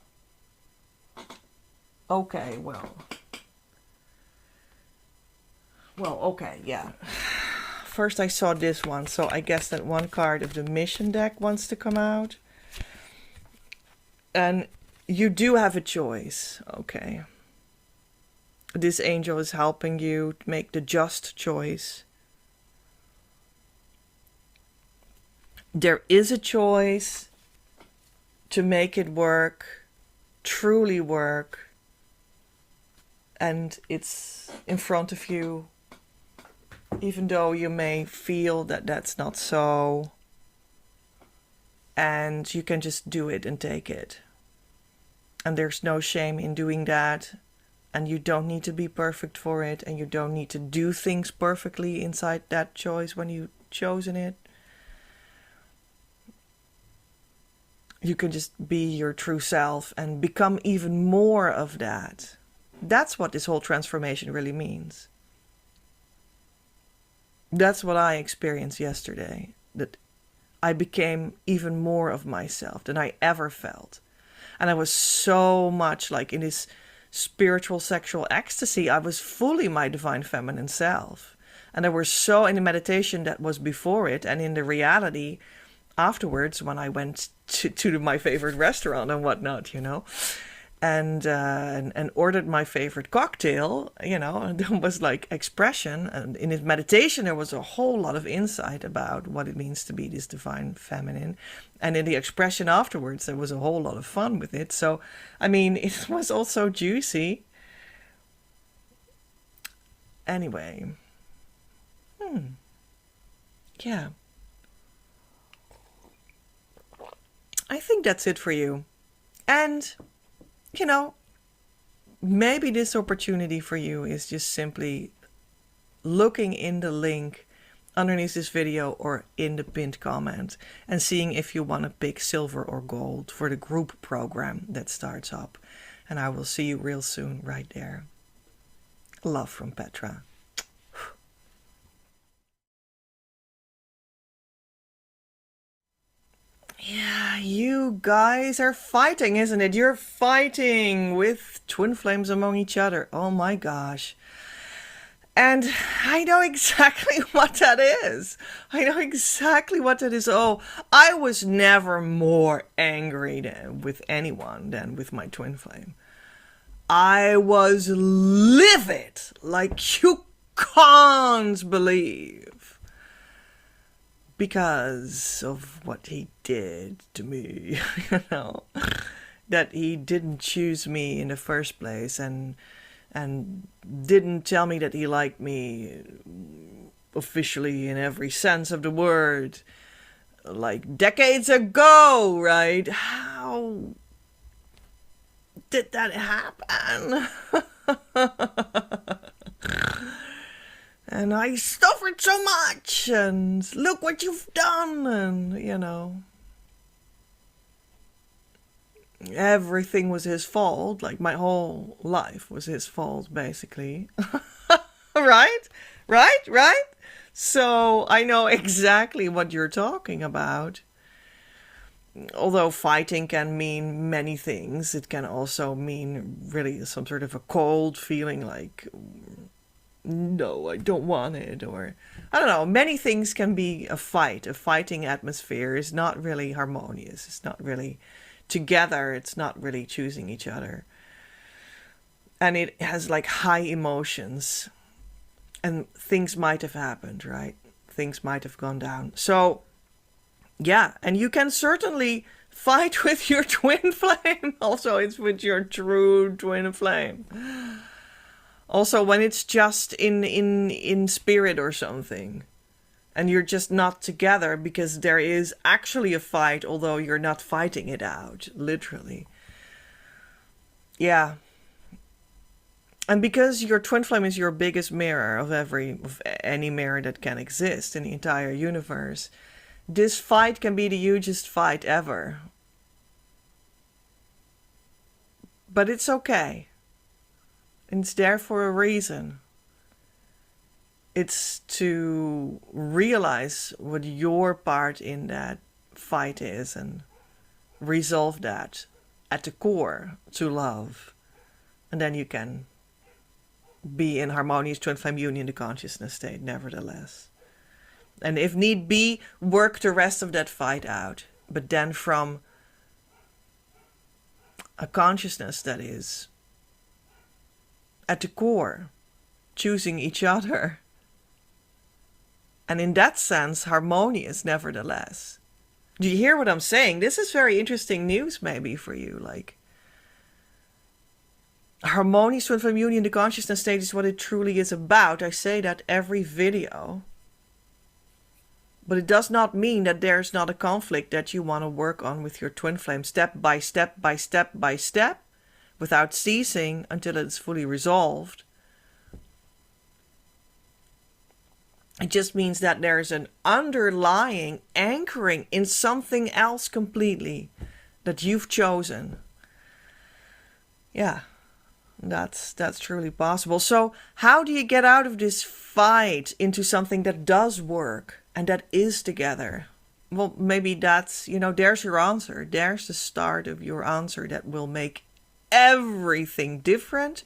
okay, okay, yeah. First I saw this one, so I guess that one card of the mission deck wants to come out. And you do have a choice, okay. This angel is helping you make the just choice. There is a choice to make it work, truly work, and it's in front of you, even though you may feel that that's not so, and you can just do it and take it. And there's no shame in doing that, and you don't need to be perfect for it, and you don't need to do things perfectly inside that choice when you've chosen it. You can just be your true self and become even more of that. That's what this whole transformation really means. That's what I experienced yesterday. That I became even more of myself than I ever felt. And I was so much like in this spiritual sexual ecstasy. I was fully my divine feminine self. And I was so in the meditation that was before it, and in the reality afterwards when I went to my favorite restaurant and whatnot, you know, and ordered my favorite cocktail, you know, and there was like expression, and in his meditation there was a whole lot of insight about what it means to be this divine feminine, and in the expression afterwards there was a whole lot of fun with it. So I mean, it was also juicy. Anyway, yeah, I think that's it for you. And, you know, maybe this opportunity for you is just simply looking in the link underneath this video or in the pinned comment and seeing if you want to pick silver or gold for the group program that starts up. And I will see you real soon right there. Love from Petra. Yeah, you guys are fighting, isn't it? You're fighting with twin flames among each other. Oh my gosh. And I know exactly what that is. I know exactly what that is. Oh, I was never more angry with anyone than with my twin flame. I was livid like you can't believe. Because of what he did to me, you know, that he didn't choose me in the first place, and didn't tell me that he liked me officially in every sense of the word, like decades ago, right? How did that happen? And I suffered so much, and look what you've done, and, you know, everything was his fault, like my whole life was his fault, basically. Right? So I know exactly what you're talking about. Although fighting can mean many things, it can also mean really some sort of a cold feeling, like no, I don't want it, or I don't know, many things can be a fight. A fighting atmosphere is not really harmonious. It's not really together. It's not really choosing each other. And it has like high emotions, and things might have happened, right? Things might have gone down. So, yeah, and you can certainly fight with your twin flame. Also, it's with your true twin flame. Also, when it's just in spirit or something, and you're just not together because there is actually a fight, although you're not fighting it out, literally. Yeah. And because your twin flame is your biggest mirror of any mirror that can exist in the entire universe, this fight can be the hugest fight ever. But it's okay. It's there for a reason. It's to realize what your part in that fight is and resolve that at the core to love. And then you can be in harmonious twin flame union, the consciousness state, nevertheless. And if need be, work the rest of that fight out. But then from a consciousness that is at the core, choosing each other. And in that sense, harmonious, nevertheless. Do you hear what I'm saying? This is very interesting news maybe for you. Like, harmonious twin flame union, the consciousness state is what it truly is about. I say that every video. But it does not mean that there's not a conflict that you want to work on with your twin flame step by step by step by step, without ceasing until it's fully resolved. It just means that there's an underlying anchoring in something else completely that you've chosen. Yeah, that's truly possible. So how do you get out of this fight into something that does work and that is together? Well, maybe that's, there's your answer. There's the start of your answer that will make everything different.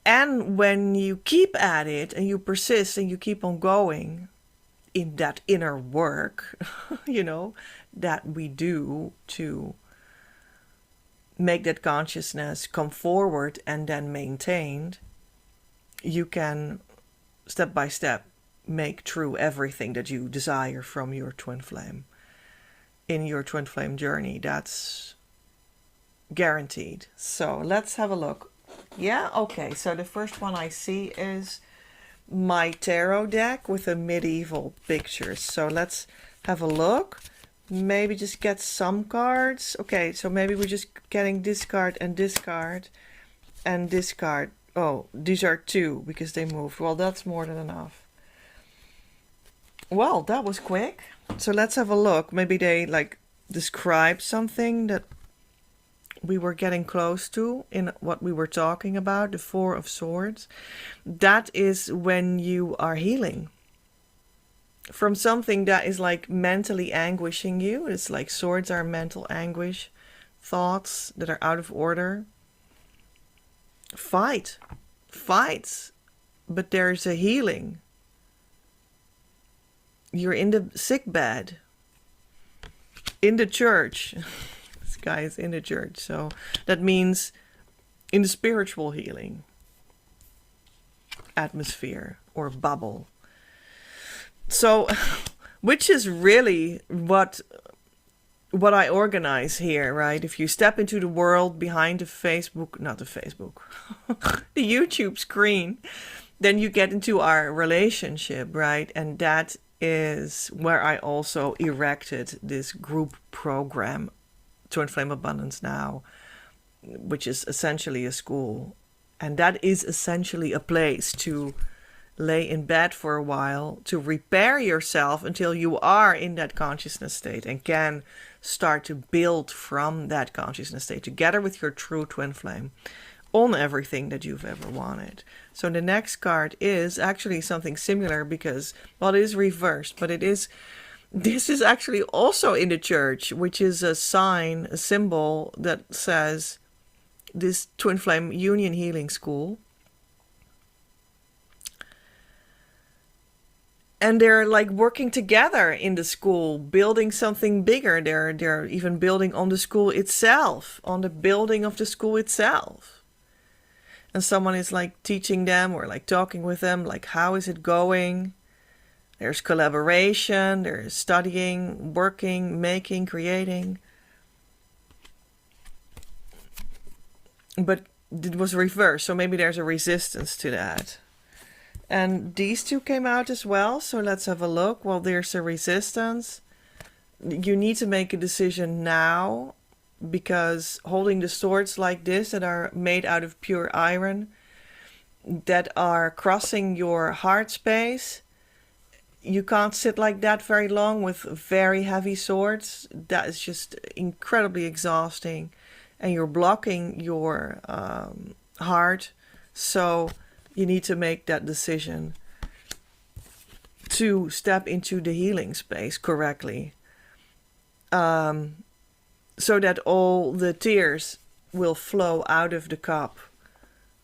And when you keep at it and you persist and you keep on going in that inner work, that we do to make that consciousness come forward and then maintained, you can step by step make true everything that you desire from your twin flame in your twin flame journey. That's guaranteed. So let's have a look. Yeah, okay. So the first one I see is my tarot deck with a medieval picture. So let's have a look. Maybe just get some cards. Okay, so maybe we're just getting this card and this card and this card. Oh, these are two because they moved. Well, that's more than enough. Well, that was quick. So let's have a look. Maybe they describe something that we were getting close to in what we were talking about, the Four of Swords. That is when you are healing from something that is mentally anguishing you. It's like swords are mental anguish, thoughts that are out of order. Fights, but there's a healing. You're in the sick bed, in the church. This guy is in the church, so that means in the spiritual healing atmosphere or bubble. So, which is really what I organize here, right? If you step into the world behind the YouTube screen, then you get into our relationship, right? And that is where I also erected this group program, Twin Flame Abundance Now, which is essentially a school. And that is essentially a place to lay in bed for a while, to repair yourself until you are in that consciousness state and can start to build from that consciousness state together with your true twin flame on everything that you've ever wanted. So the next card is actually something similar because, well, it is reversed, but this is actually also in the church, which is a sign, a symbol that says this Twin Flame Union Healing School. And they're like working together in the school, building something bigger. They're even building on the school itself, on the building of the school itself. And someone is like teaching them or like talking with them, like, how is it going? There's collaboration, there's studying, working, making, creating. But it was reversed, so maybe there's a resistance to that. And these two came out as well, so let's have a look. Well, there's a resistance. You need to make a decision now, because holding the swords like this that are made out of pure iron, that are crossing your heart space, you can't sit like that very long with very heavy swords. That is just incredibly exhausting, and you're blocking your heart. So you need to make that decision to step into the healing space correctly, so that all the tears will flow out of the cup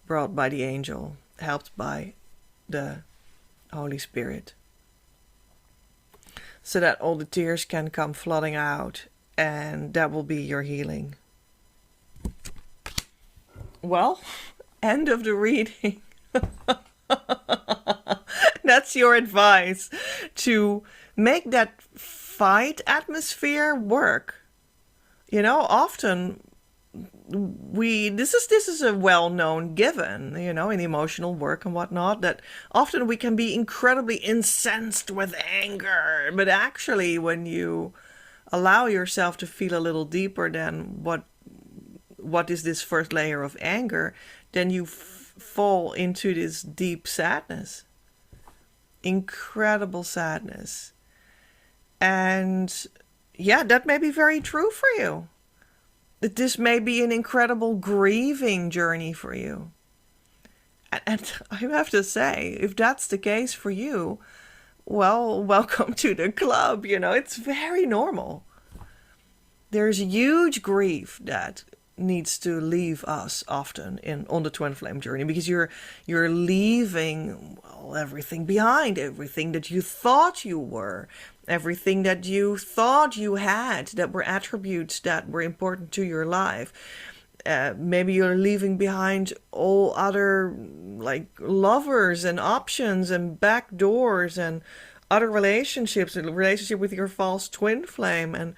brought by the angel, helped by the Holy Spirit, so that all the tears can come flooding out, and that will be your healing. Well, end of the reading. That's your advice, to make that fight atmosphere work. You know, often this is a well-known given, you know, in emotional work and whatnot, that often we can be incredibly incensed with anger, but actually when you allow yourself to feel a little deeper than what is this first layer of anger, then you fall into this deep sadness, incredible sadness. And yeah, that may be very true for you. That this may be an incredible grieving journey for you. And I have to say, if that's the case for you, well, welcome to the club. You know, it's very normal. There's huge grief that needs to leave us often on the twin flame journey, because you're leaving, well, everything behind, everything that you thought you were, everything that you thought you had, that were attributes that were important to your life. Maybe you're leaving behind all other like lovers and options and back doors and other relationships, a relationship with your false twin flame, and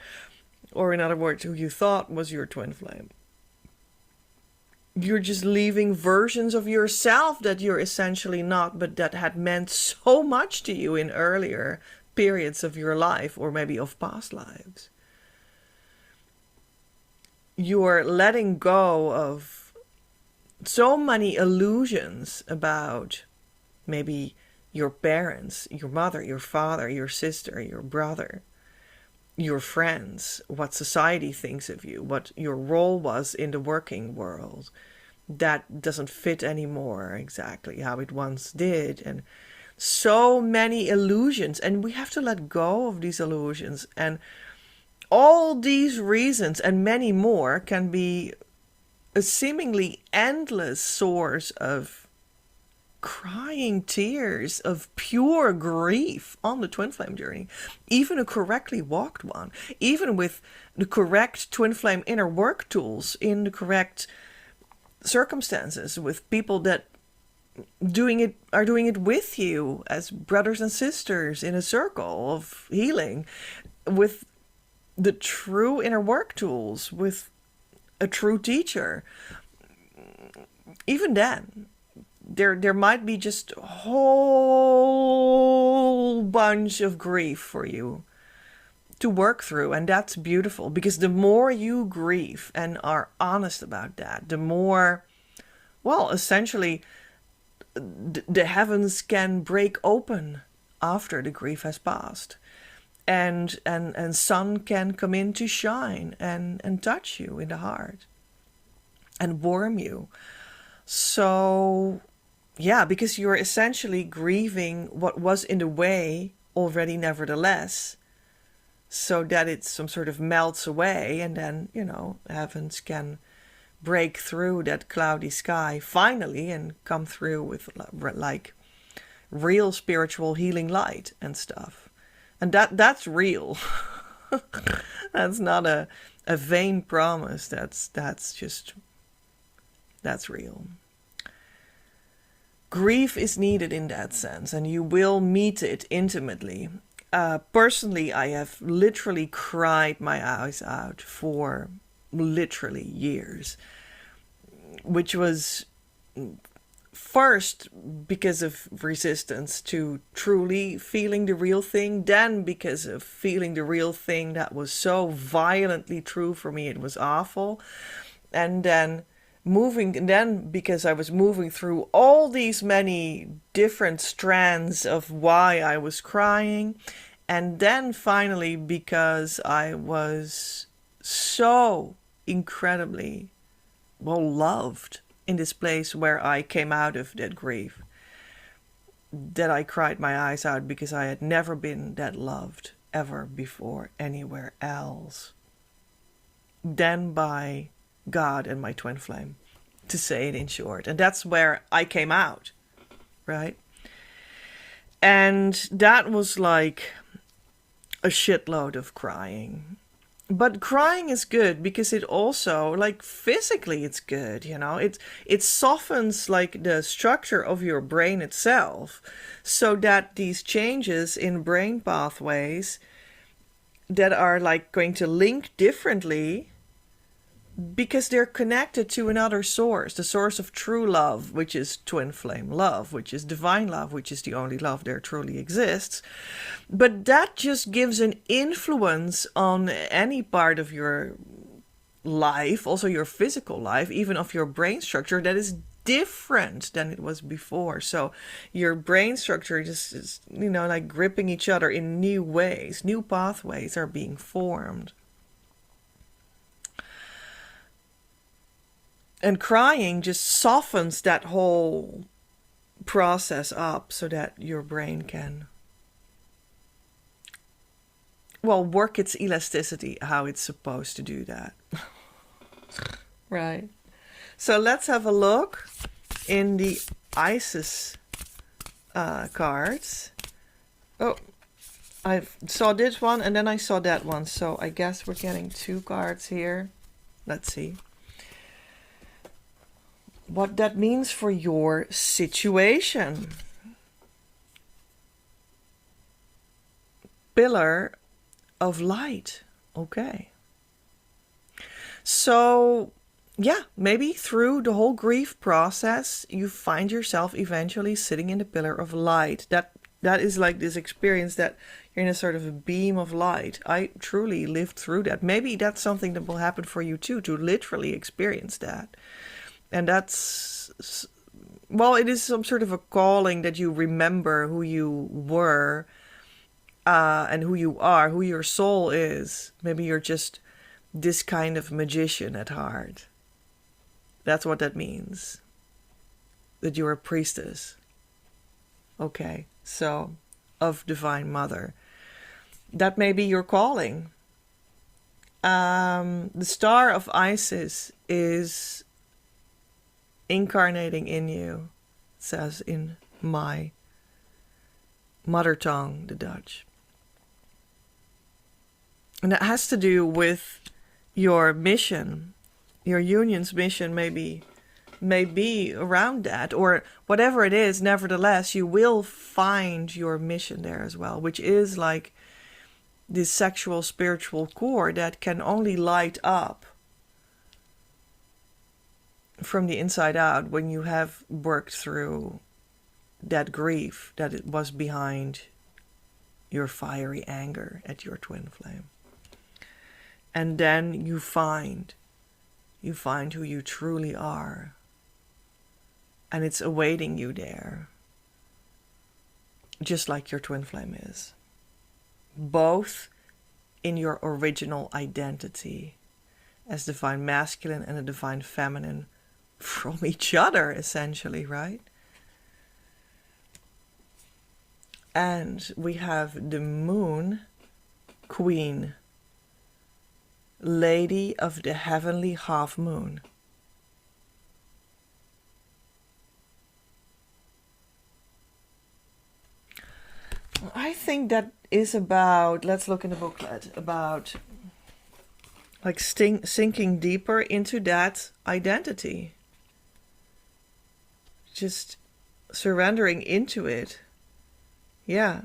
or in other words, who you thought was your twin flame. You're just leaving versions of yourself that you're essentially not, but that had meant so much to you in earlier periods of your life, or maybe of past lives. You're letting go of so many illusions about maybe your parents, your mother, your father, your sister, your brother, your friends, what society thinks of you, what your role was in the working world. That doesn't fit anymore exactly how it once did. And so many illusions, and we have to let go of these illusions. And all these reasons and many more can be a seemingly endless source of crying tears of pure grief on the twin flame journey, even a correctly walked one, even with the correct twin flame inner work tools in the correct circumstances, with people that are doing it with you as brothers and sisters in a circle of healing, with the true inner work tools, with a true teacher. Even then, there might be just a whole bunch of grief for you to work through, and that's beautiful, because the more you grieve and are honest about that, the more, well, essentially the heavens can break open after the grief has passed, and sun can come in to shine and touch you in the heart and warm you. So yeah, because you're essentially grieving what was in the way already nevertheless, so that it some sort of melts away, and then, you know, heavens can break through that cloudy sky finally and come through with like real spiritual healing light and stuff. And that's real. That's not a vain promise. That's real. Grief is needed in that sense, and you will meet it intimately. Personally, I have literally cried my eyes out for literally years, which was first because of resistance to truly feeling the real thing, then because of feeling the real thing that was so violently true for me, it was awful, and then because I was moving through all these many different strands of why I was crying, and then finally because I was so incredibly loved in this place where I came out of that grief, that I cried my eyes out, because I had never been that loved ever before anywhere else than by God and my twin flame, to say it in short. And that's where I came out, right? And that was like a shitload of crying. But crying is good because it also, like, physically it's good, you know. It softens like the structure of your brain itself, so that these changes in brain pathways that are like going to link differently, because they're connected to another source, the source of true love, which is twin flame love, which is divine love, which is the only love there truly exists. But that just gives an influence on any part of your life, also your physical life, even of your brain structure, that is different than it was before. So your brain structure just is, you know, like gripping each other in new ways. New pathways are being formed. And crying just softens that whole process up so that your brain can, work its elasticity how it's supposed to do that. Right. So let's have a look in the Isis cards. Oh, I saw this one and then I saw that one. So I guess we're getting 2 cards here. Let's see what that means for your situation. Pillar of light. Okay. So, yeah, maybe through the whole grief process, you find yourself eventually sitting in the pillar of light. That is like this experience that you're in a sort of a beam of light. I truly lived through that. Maybe that's something that will happen for you too, to literally experience that. And that's, it is some sort of a calling that you remember who you were and who you are, who your soul is. Maybe you're just this kind of magician at heart. That's what that means. That you're a priestess. Okay, so of Divine Mother. That may be your calling. The star of Isis is incarnating in you, it says in my mother tongue, the Dutch. And that has to do with your mission. Your union's mission may be around that, or whatever it is. Nevertheless, you will find your mission there as well, which is like this sexual spiritual core that can only light up from the inside out when you have worked through that grief that it was behind your fiery anger at your twin flame. And then you find who you truly are. And it's awaiting you there. Just like your twin flame is. Both in your original identity as divine masculine and a divine feminine from each other, essentially, right? And we have the moon queen, lady of the heavenly half moon. think that is about, let's look in the booklet, about like sinking deeper into that identity. Just surrendering into it. Yeah.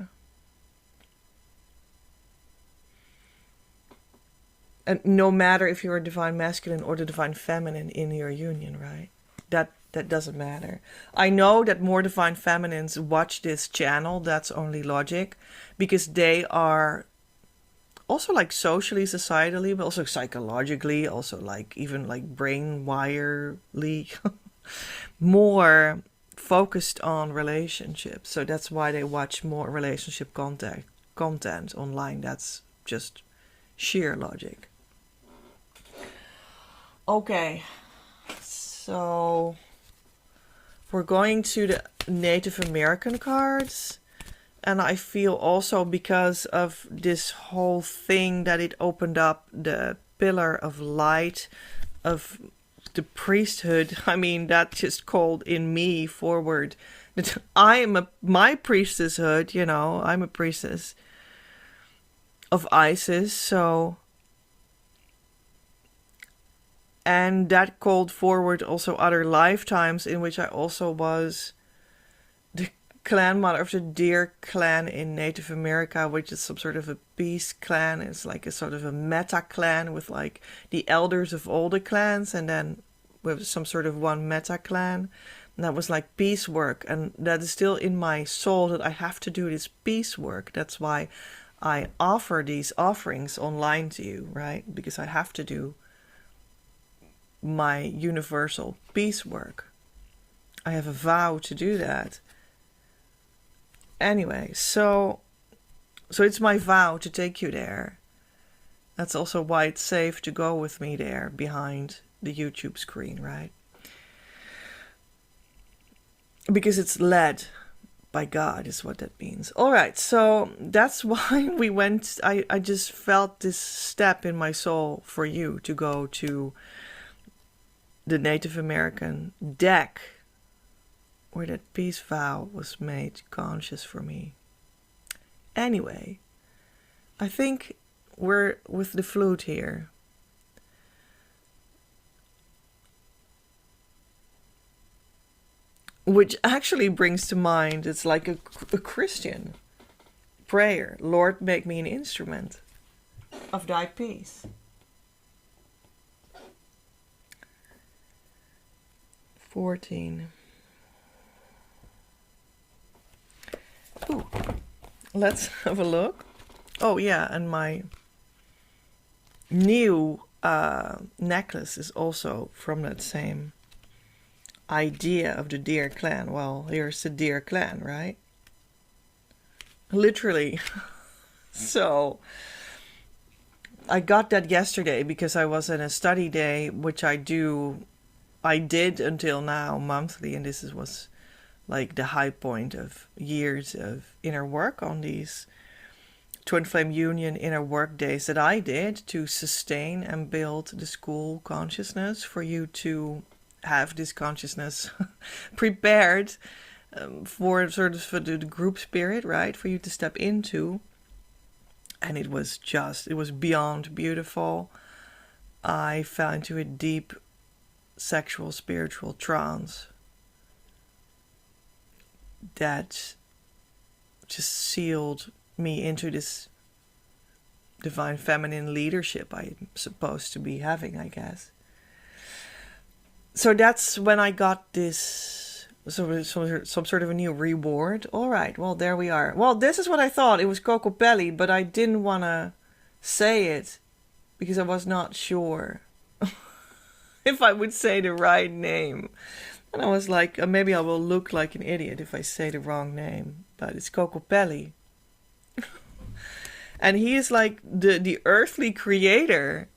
And no matter if you're a divine masculine or the divine feminine in your union, right? That doesn't matter. I know that more divine feminines watch this channel. That's only logic, because they are also like socially, societally, but also psychologically, also like even like brain wirely more focused on relationships. So that's why they watch more relationship content online. That's just sheer logic. Okay, so we're going to the Native American cards. And I feel also because of this whole thing that it opened up the pillar of light of the priesthood. I mean, that just called in me forward that I am my priestesshood, you know, I'm a priestess of Isis. So, and that called forward also other lifetimes in which I also was the clan mother of the Deer clan in Native America, which is some sort of a peace clan. It's like a sort of a meta clan with like the elders of all the clans, and then with some sort of one meta clan. And that was like peace work, and that is still in my soul that I have to do this peace work. That's why I offer these offerings online to you, right? Because I have to do my universal peace work. I have a vow to do that. Anyway, so it's my vow to take you there. That's also why it's safe to go with me there behind the YouTube screen, right? Because it's led by God is what that means. All right, so that's why we went. I just felt this step in my soul for you to go to the Native American deck where that peace vow was made conscious for me. Anyway, I think we're with the flute here. Which actually brings to mind, it's like a Christian prayer. Lord, make me an instrument of thy peace. $14. Ooh, let's have a look. Oh yeah, and my new necklace is also from that same idea of the Deer clan. Well, here's the Deer clan, right? Literally. So I got that yesterday because I was in a study day, which I did until now monthly, and this was like the high point of years of inner work on these Twin Flame Union inner work days that I did to sustain and build the school consciousness for you to have this consciousness prepared for sort of for the group spirit, right? For you to step into. And it was beyond beautiful. I fell into a deep sexual spiritual trance that just sealed me into this divine feminine leadership I'm supposed to be having, I guess. So that's when I got this, some sort of a new reward. All right, well, there we are. Well, this is what I thought. It was Coco Pelli, but I didn't want to say it because I was not sure if I would say the right name. And I was like, maybe I will look like an idiot if I say the wrong name. But it's Coco Pelli. And he is like the earthly creator,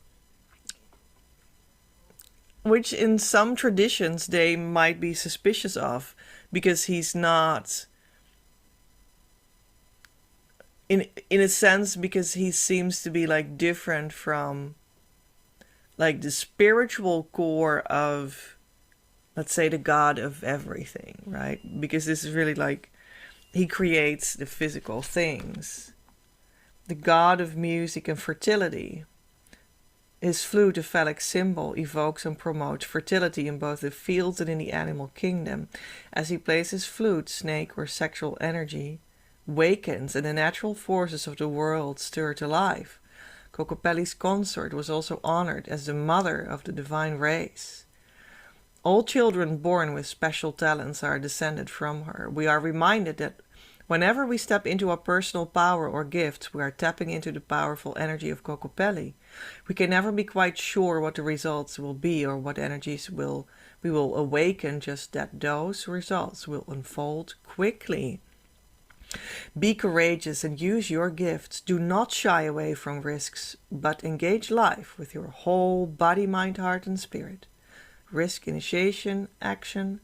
which in some traditions they might be suspicious of, because he's not, in a sense, because he seems to be like different from like the spiritual core of, let's say, the God of everything, right? Because this is really like He creates the physical things. The god of music and fertility. His flute, a phallic symbol, evokes and promotes fertility in both the fields and in the animal kingdom. As he plays his flute, snake or sexual energy wakens and the natural forces of the world stir to life. Kokopelli's consort was also honored as the mother of the divine race. All children born with special talents are descended from her. We are reminded that whenever we step into our personal power or gifts, we are tapping into the powerful energy of Kokopelli. We can never be quite sure what the results will be or what energies we will awaken, just that those results will unfold quickly. Be courageous and use your gifts. Do not shy away from risks, but engage life with your whole body, mind, heart, and spirit. Risk initiating action,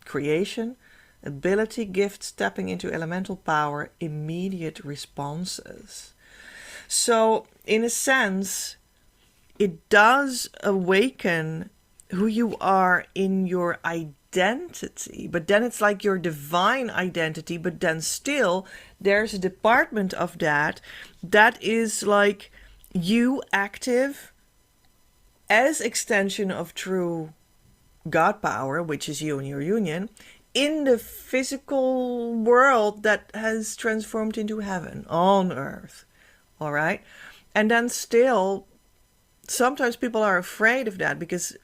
creation, ability, gifts, tapping into elemental power, immediate responses. So, in a sense, it does awaken who you are in your identity, but then it's like your divine identity, but then still there's a department of that is like you active as extension of true God power, which is you and your union, in the physical world that has transformed into heaven on earth. All right. And then still, sometimes people are afraid of that because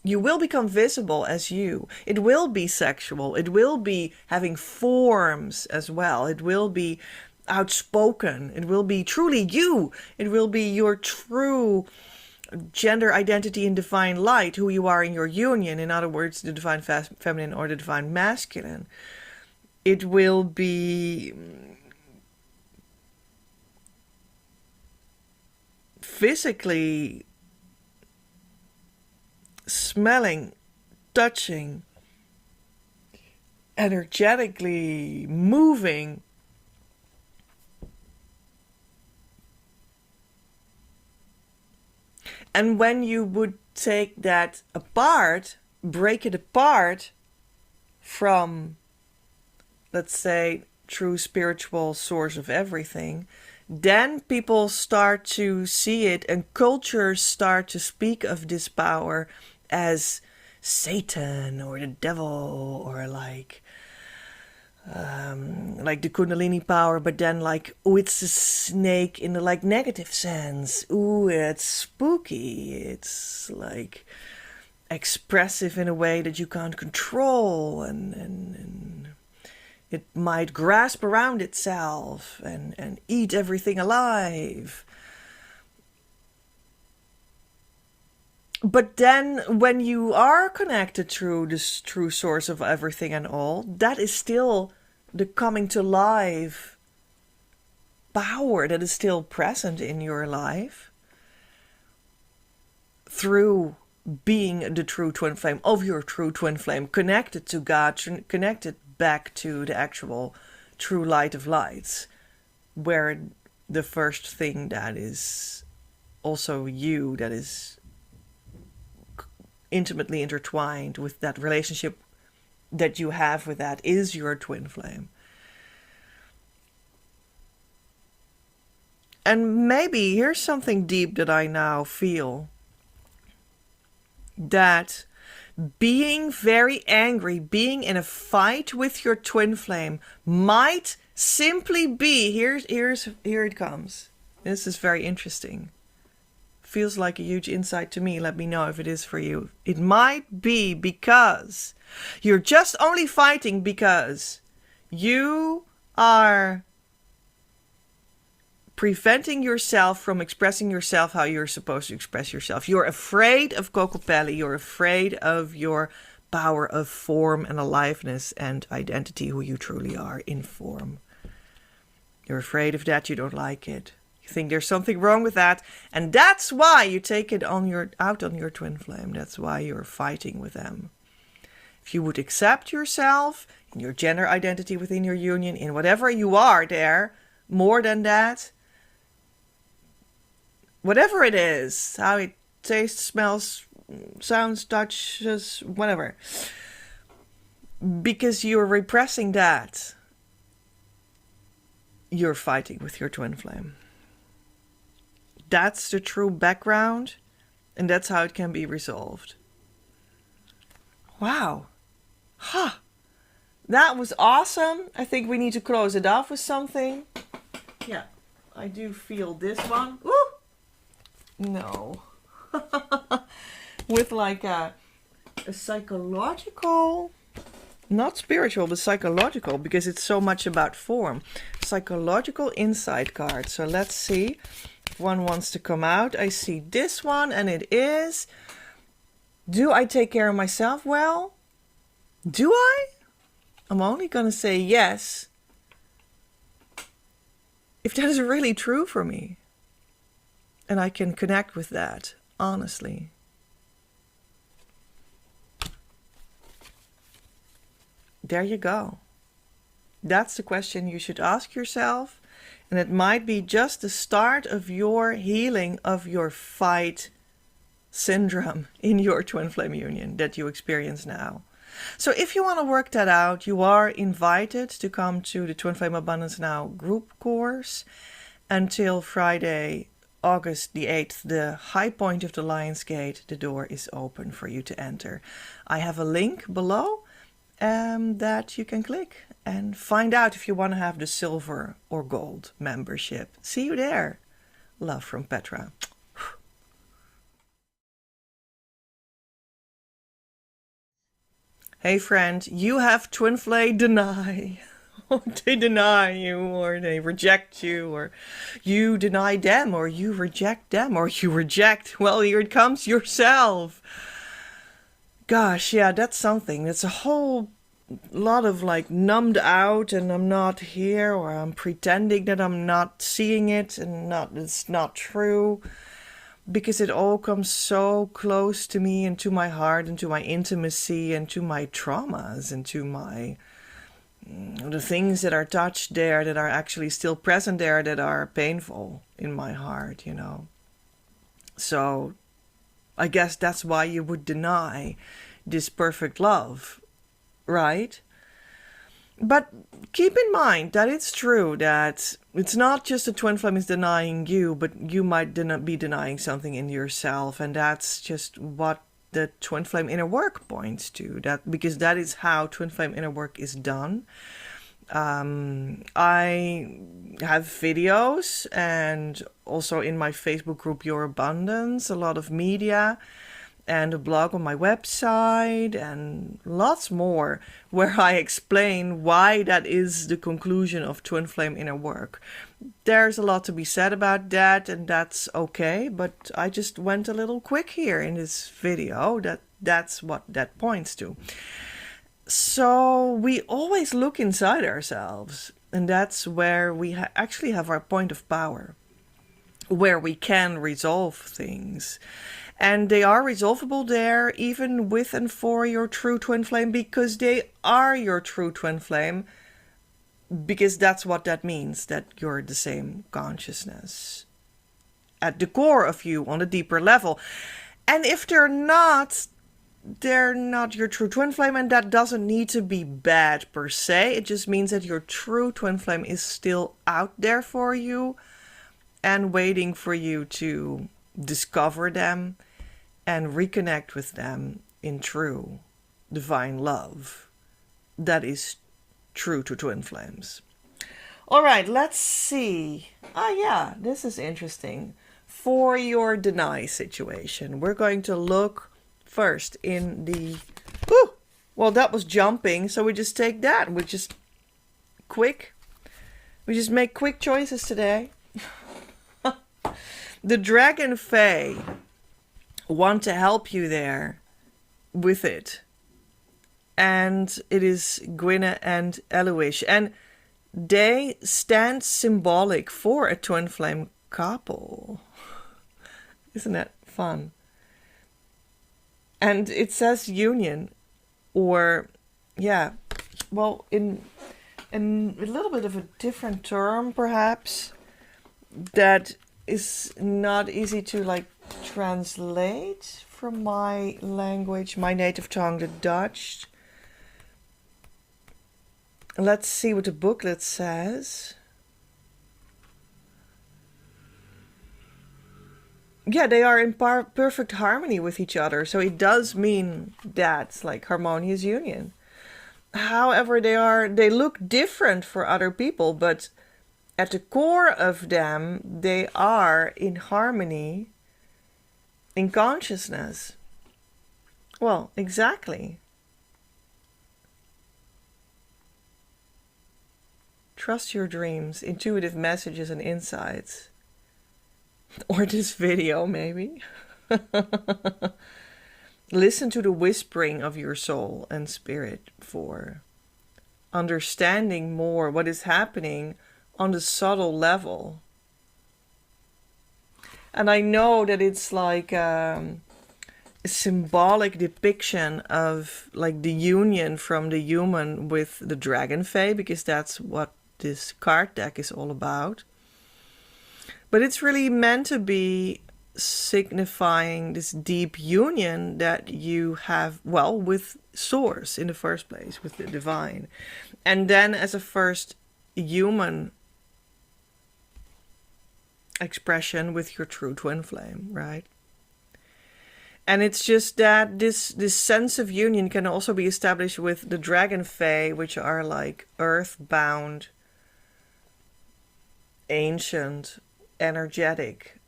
you will become visible as you. It will be sexual. It will be having forms as well. It will be outspoken. It will be truly you. It will be your true gender identity in divine light, who you are in your union. In other words, the divine feminine or the divine masculine. It will be physically smelling, touching, energetically moving. And when you would take that apart, break it apart from, let's say, true spiritual source of everything, then people start to see it and cultures start to speak of this power as Satan or the devil or like the Kundalini power, but then like, oh, it's a snake in the like negative sense. Ooh, it's spooky. It's like expressive in a way that you can't control, and it might grasp around itself and eat everything alive. But then when you are connected through this true source of everything and all, that is still the coming to life power that is still present in your life through being the true twin flame of your true twin flame, connected to God, connected back to the actual true light of lights, where the first thing that is also you, that is intimately intertwined with that relationship that you have with that, is your twin flame. And maybe here's something deep that I now feel, that being very angry, being in a fight with your twin flame might simply be, here it comes. This is very interesting. Feels like a huge insight to me. Let me know if it is for you. It might be because you're just only fighting because you are preventing yourself from expressing yourself how you're supposed to express yourself. You're afraid of Kokopelli. You're afraid of your power of form and aliveness and identity, who you truly are in form. You're afraid of that. You don't like it. You think there's something wrong with that. And that's why you take it out on your twin flame. That's why you're fighting with them. If you would accept yourself in your gender identity within your union, in whatever you are there, more than that, whatever it is, how it tastes, smells, sounds, touches, whatever. because you're repressing that, you're fighting with your twin flame. That's the true background, and that's how it can be resolved. Wow. Huh. That was awesome. I think we need to close it off with something. Yeah, I do feel this one. Woo! No. With like a psychological, not spiritual, but psychological, because it's so much about form. Psychological insight card. So let's see if one wants to come out. I see this one, and it is, do I take care of myself well? Do I? I'm only going to say yes if that is really true for me. And I can connect with that, honestly. There you go. That's the question you should ask yourself. And it might be just the start of your healing of your fight syndrome in your twin flame union that you experience now. So if you want to work that out, you are invited to come to the Twin Flame Abundance Now group course until Friday, August the 8th, the high point of the Lion's Gate. The door is open for you to enter. I have a link below that you can click and find out if you want to have the silver or gold membership. See you there. Love from Petra. Hey friend, you have twin flame deny. They deny you, or they reject you, or you deny them, or you reject them, or you reject, well, here it comes, yourself. Gosh, yeah, that's something. It's a whole lot of like numbed out, and I'm not here, or I'm pretending that I'm not seeing it, and it's not true. Because it all comes so close to me and to my heart and to my intimacy and to my traumas and to my the things that are touched there, that are actually still present there, that are painful in my heart, you know. So I guess that's why you would deny this perfect love, right? But keep in mind that it's true that it's not just the twin flame is denying you, but you might be denying something in yourself. And that's just what the twin flame inner work points to, that because that is how twin flame inner work is done. I have videos, and also in my Facebook group Your Abundance, a lot of media, and a blog on my website, and lots more where I explain why that is the conclusion of twin flame inner work. There's a lot to be said about that, and that's okay, but I just went a little quick here in this video. That's what that points to. So we always look inside ourselves, and that's where we actually have our point of power, where we can resolve things. And they are resolvable there, even with and for your true twin flame, because they are your true twin flame, because that's what that means, that you're the same consciousness at the core of you on a deeper level. And if they're not your true twin flame, and that doesn't need to be bad per se. It just means that your true twin flame is still out there for you and waiting for you to discover them and reconnect with them in true divine love that is true to twin flames. All right, let's see. Yeah, this is interesting. For your deny situation, we're going to look first in the... well, that was jumping, so we just take that. We just make quick choices today. The Dragon Fae want to help you there with it. And it is Gwynna and Eloish. And they stand symbolic for a twin flame couple. Isn't that fun? And it says union, or, yeah, well, in a little bit of a different term, perhaps, that is not easy to like translate from my language, my native tongue, the Dutch. Let's see what the booklet says. Yeah, they are in perfect harmony with each other. So it does mean that's like harmonious union. However, they look different for other people, but at the core of them, they are in harmony in consciousness. Well, exactly. Trust your dreams, intuitive messages and insights. Or this video, maybe. Listen to the whispering of your soul and spirit for understanding more what is happening on the subtle level. And I know that it's like a symbolic depiction of like the union from the human with the dragon fae, because that's what this card deck is all about. But it's really meant to be signifying this deep union that you have, well, with source in the first place, with the divine. And then as a first human expression with your true twin flame, right? And it's just that this sense of union can also be established with the dragon fae, which are like earthbound, ancient, energetic,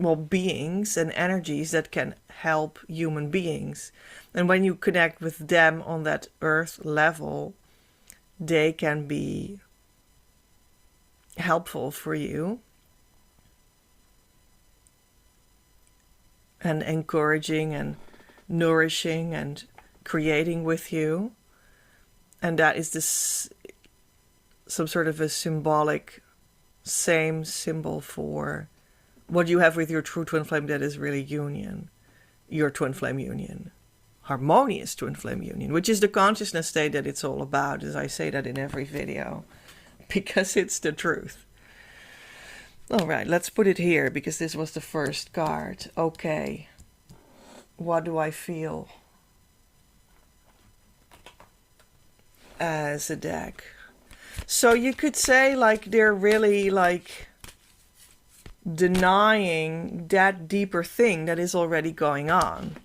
well, beings and energies that can help human beings. And when you connect with them on that earth level, they can be helpful for you and encouraging and nourishing and creating with you. And that is this some sort of a symbolic same symbol for what you have with your true twin flame, that is really union, your twin flame union, harmonious twin flame union, which is the consciousness state that it's all about, as I say that in every video, because it's the truth. All right, let's put it here, because this was the first card. Okay, what do I feel as a deck? So you could say like they're really like denying that deeper thing that is already going on.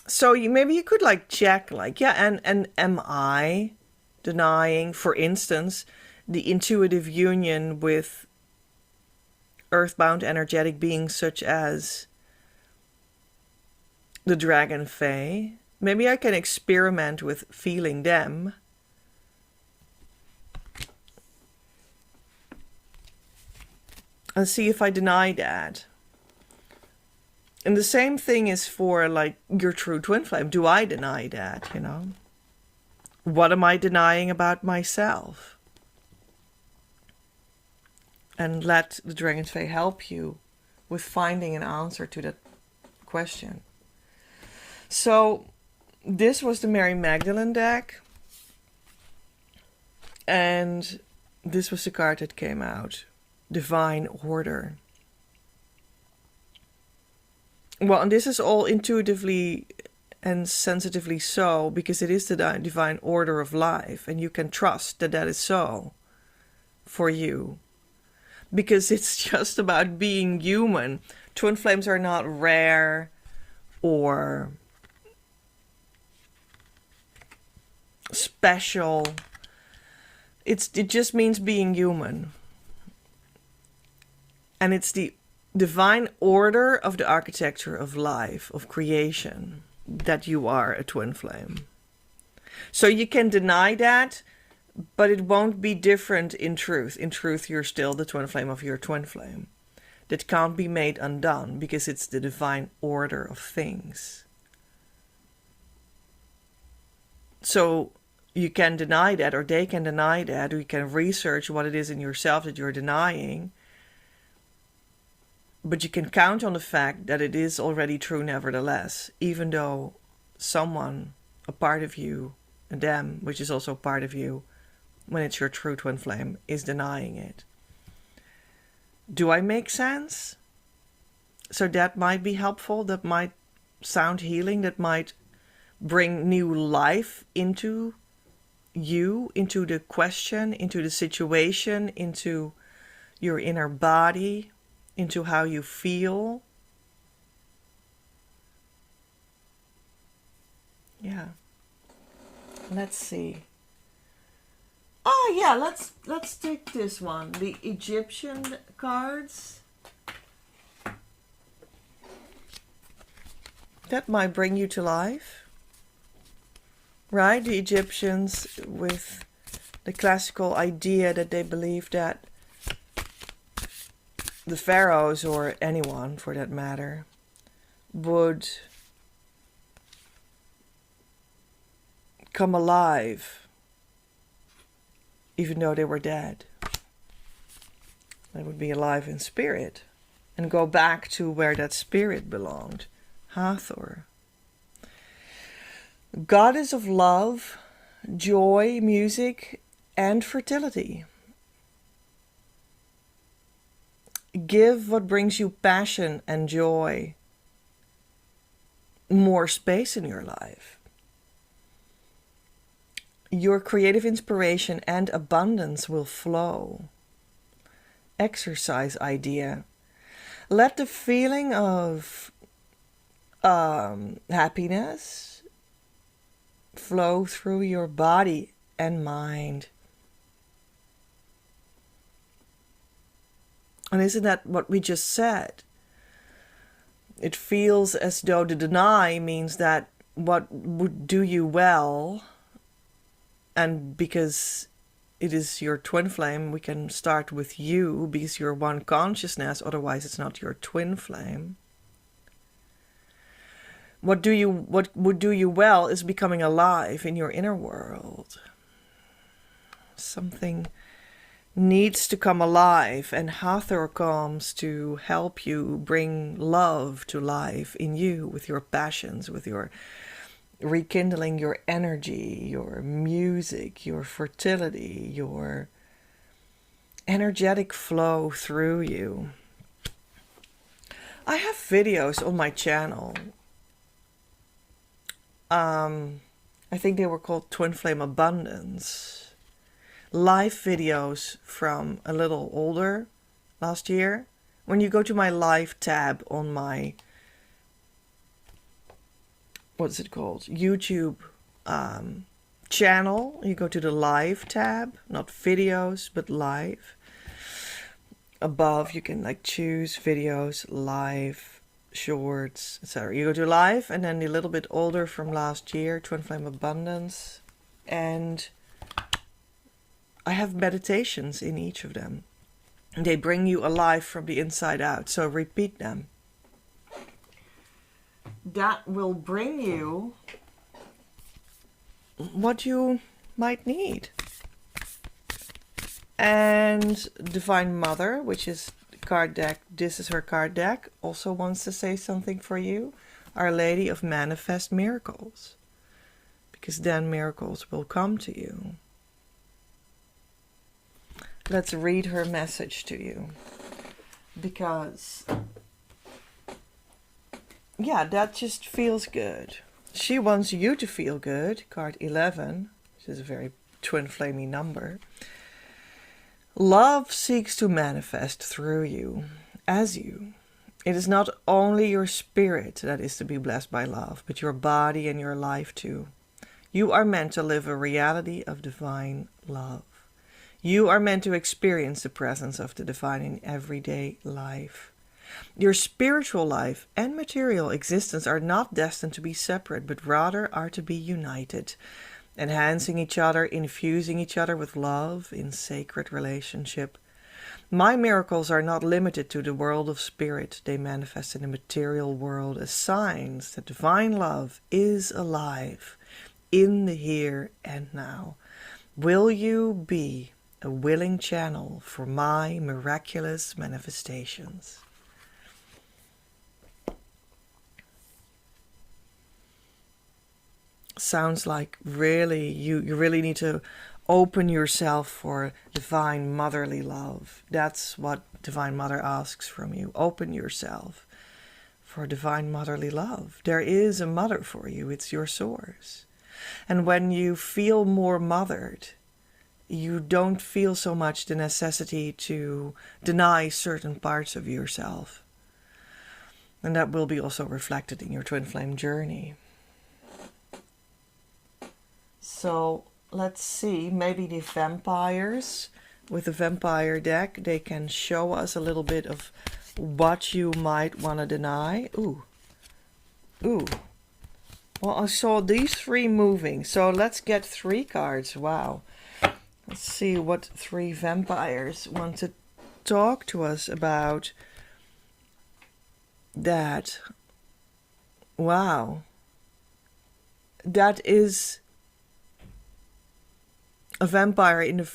So maybe you could like check like, yeah, and am I denying, for instance, the intuitive union with earthbound energetic beings such as the dragon fae? Maybe I can experiment with feeling them. And see if I deny that. And the same thing is for like your true twin flame. Do I deny that, you know? What am I denying about myself? And let the Dragon Fae help you with finding an answer to that question. So this was the Mary Magdalene deck. And this was the card that came out. Divine Order. Well, and this is all intuitively and sensitively so, because it is the divine order of life, and you can trust that that is so for you, because it's just about being human. Twin flames are not rare or special. It just means being human. And it's the divine order of the architecture of life, of creation, that you are a twin flame. So you can deny that, but it won't be different in truth. In truth, you're still the twin flame of your twin flame. That can't be made undone, because it's the divine order of things. So you can deny that, or they can deny that, or you can research what it is in yourself that you're denying. But you can count on the fact that it is already true nevertheless, even though someone, a part of you, and them, which is also part of you, when it's your true twin flame, is denying it. Do I make sense? So that might be helpful, that might sound healing, that might bring new life into you, into the question, into the situation, into your inner body, into how you feel. Yeah. Let's see. Oh yeah, let's take this one. The Egyptian cards. That might bring you to life. Right? The Egyptians, with the classical idea that they believed that the pharaohs, or anyone for that matter, would come alive even though they were dead. They would be alive in spirit and go back to where that spirit belonged. Hathor. Goddess of love, joy, music, and fertility. Give what brings you passion and joy more space in your life. Your creative inspiration and abundance will flow. Exercise idea. Let the feeling of happiness flow through your body and mind. And isn't that what we just said? It feels as though the deny means that what would do you well, and because it is your twin flame, we can start with you because you're one consciousness, otherwise it's not your twin flame. What would do you well is becoming alive in your inner world. Something needs to come alive, and Hathor comes to help you bring love to life in you with your passions, with your rekindling your energy, your music, your fertility, your energetic flow through you. I have videos on my channel. I think they were called Twin Flame Abundance. Live videos from a little older, last year. When you go to my live tab on my, what's it called? YouTube channel, you go to the live tab, not videos, but live. Above, you can like choose videos, live, shorts, etc. You go to live, and then the little bit older from last year, Twin Flame Abundance, and I have meditations in each of them. They bring you alive from the inside out, so repeat them. That will bring you what you might need. And Divine Mother, which is card deck, this is her card deck, also wants to say something for you. Our Lady of Manifest Miracles, because then miracles will come to you. Let's read her message to you, because yeah, that just feels good. She wants you to feel good. Card 11, which is a very twin flamey number. Love seeks to manifest through you, as you. It is not only your spirit that is to be blessed by love, but your body and your life too. You are meant to live a reality of divine love. You are meant to experience the presence of the divine in everyday life. Your spiritual life and material existence are not destined to be separate, but rather are to be united, enhancing each other, infusing each other with love in sacred relationship. My miracles are not limited to the world of spirit. They manifest in the material world as signs that divine love is alive in the here and now. Will you be a willing channel for my miraculous manifestations? Sounds like really you really need to open yourself for divine motherly love. That's what Divine Mother asks from you. Open yourself for divine motherly love. There is a mother for you. It's your source. And when you feel more mothered, you don't feel so much the necessity to deny certain parts of yourself. And that will be also reflected in your twin flame journey. So let's see, maybe the vampires with the vampire deck, they can show us a little bit of what you might want to deny. Ooh. Well, I saw these three moving, so let's get 3 cards. Wow. Let's see what 3 vampires want to talk to us about that. Wow. That is a vampire in the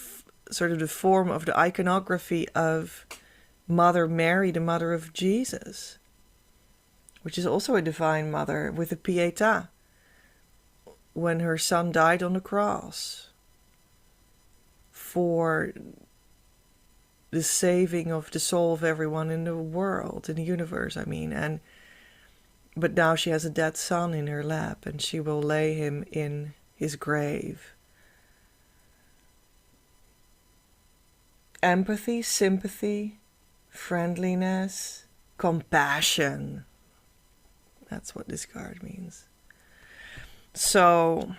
sort of the form of the iconography of Mother Mary, the mother of Jesus, which is also a divine mother with a Pietà, when her son died on the cross for the saving of the soul of everyone in the world, in the universe, I mean. But now she has a dead son in her lap, and she will lay him in his grave. Empathy, sympathy, friendliness, compassion. That's what this card means. So,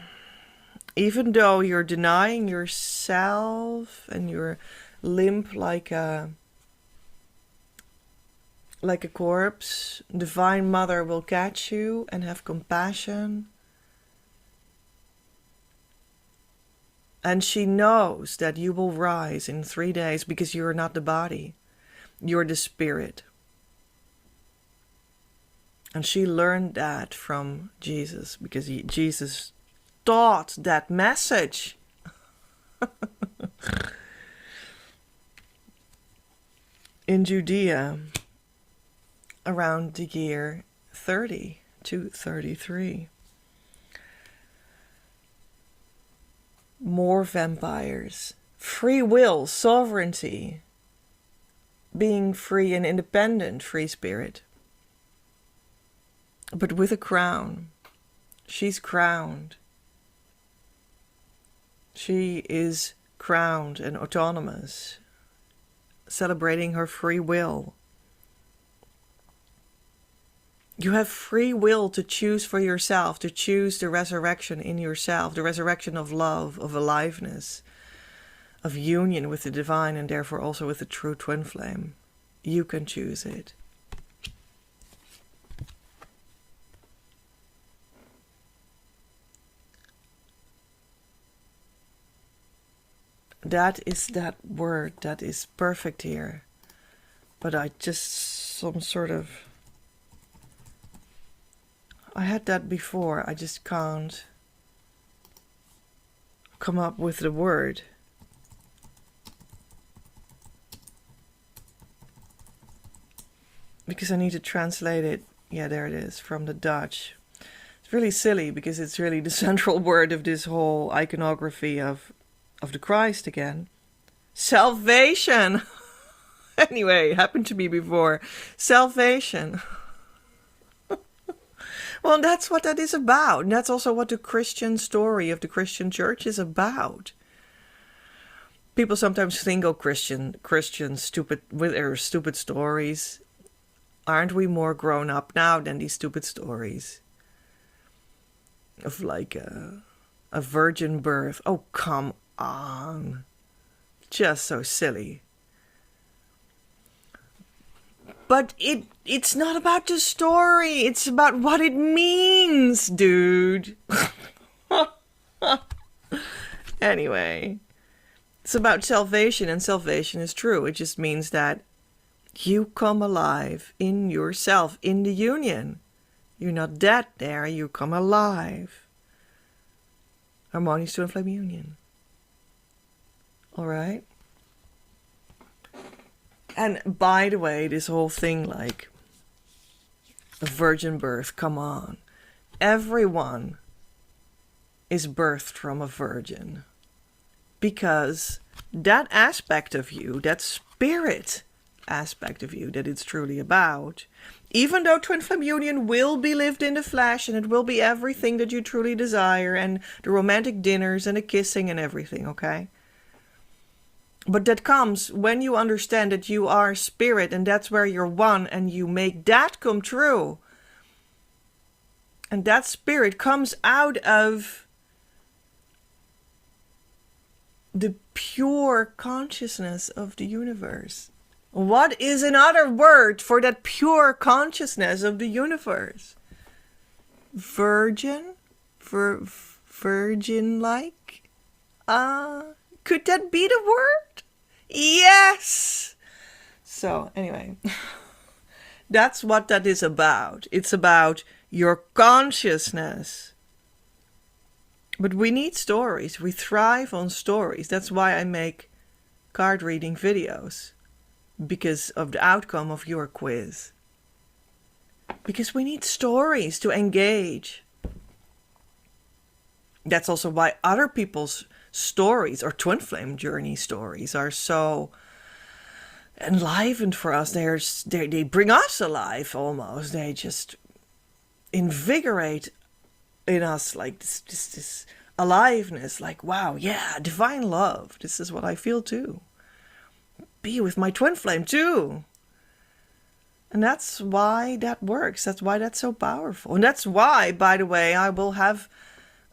even though you're denying yourself and you're limp like a corpse, Divine Mother will catch you and have compassion. And she knows that you will rise in 3 days because you're not the body. You're the spirit. And she learned that from Jesus because Jesus taught that message. In Judea, around the year 30 to 33. More vampires. Free will, sovereignty. Being free and independent, free spirit. But with a crown. She's crowned. She is crowned and autonomous, celebrating her free will. You have free will to choose for yourself, to choose the resurrection in yourself, the resurrection of love, of aliveness, of union with the divine, and therefore also with the true twin flame. You can choose it. That is that word that is perfect here. But I had that before. I just can't come up with the word. Because I need to translate it. Yeah, there it is, from the Dutch. It's really silly because it's really the central word of this whole iconography of the Christ again. Salvation. Anyway, it happened to me before. Salvation. Well, that's what that is about. And that's also what the Christian story of the Christian church is about. People sometimes think, oh, Christians stupid with their stupid stories. Aren't we more grown up now than these stupid stories? Of like a virgin birth. Oh, come on. Just so silly. But it's not about the story. It's about what it means, dude. Anyway, it's about salvation, and salvation is true. It just means that you come alive in yourself, in the union. You're not dead there, you come alive. Harmonious twin flame union. Alright? And by the way, this whole thing like a virgin birth, come on. Everyone is birthed from a virgin. Because that aspect of you, that spirit aspect of you that it's truly about. Even though twin flame union will be lived in the flesh, and it will be everything that you truly desire, and the romantic dinners and the kissing and everything, okay? But that comes when you understand that you are spirit, and that's where you're one, and you make that come true. And that spirit comes out of the pure consciousness of the universe. What is another word for that pure consciousness of the universe? Virgin? Virgin-like? Could that be the word? Yes! So, anyway, that's what that is about. It's about your consciousness. But we need stories. We thrive on stories. That's why I make card reading videos. Because of the outcome of your quiz. Because we need stories to engage. That's also why other people's stories or twin flame journey stories are so enlivened for us. They bring us alive almost. They just invigorate in us like this aliveness. Like, wow, yeah, divine love. This is what I feel too. Be with my twin flame too. And that's why that works. That's why that's so powerful. And that's why, by the way, I will have,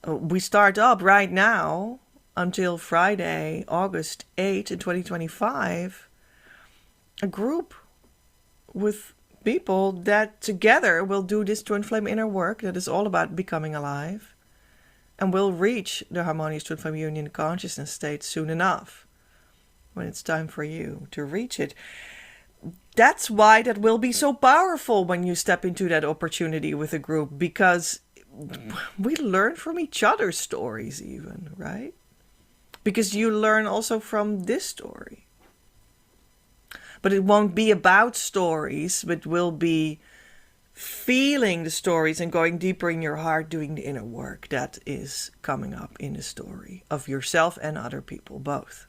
we start up right now until Friday, August 8th in 2025, a group with people that together will do this twin flame inner work that is all about becoming alive, and will reach the harmonious twin flame union consciousness state soon enough. When it's time for you to reach it. That's why that will be so powerful when you step into that opportunity with a group, because we learn from each other's stories even, right? Because you learn also from this story. But it won't be about stories, but will be feeling the stories and going deeper in your heart, doing the inner work that is coming up in the story of yourself and other people, both.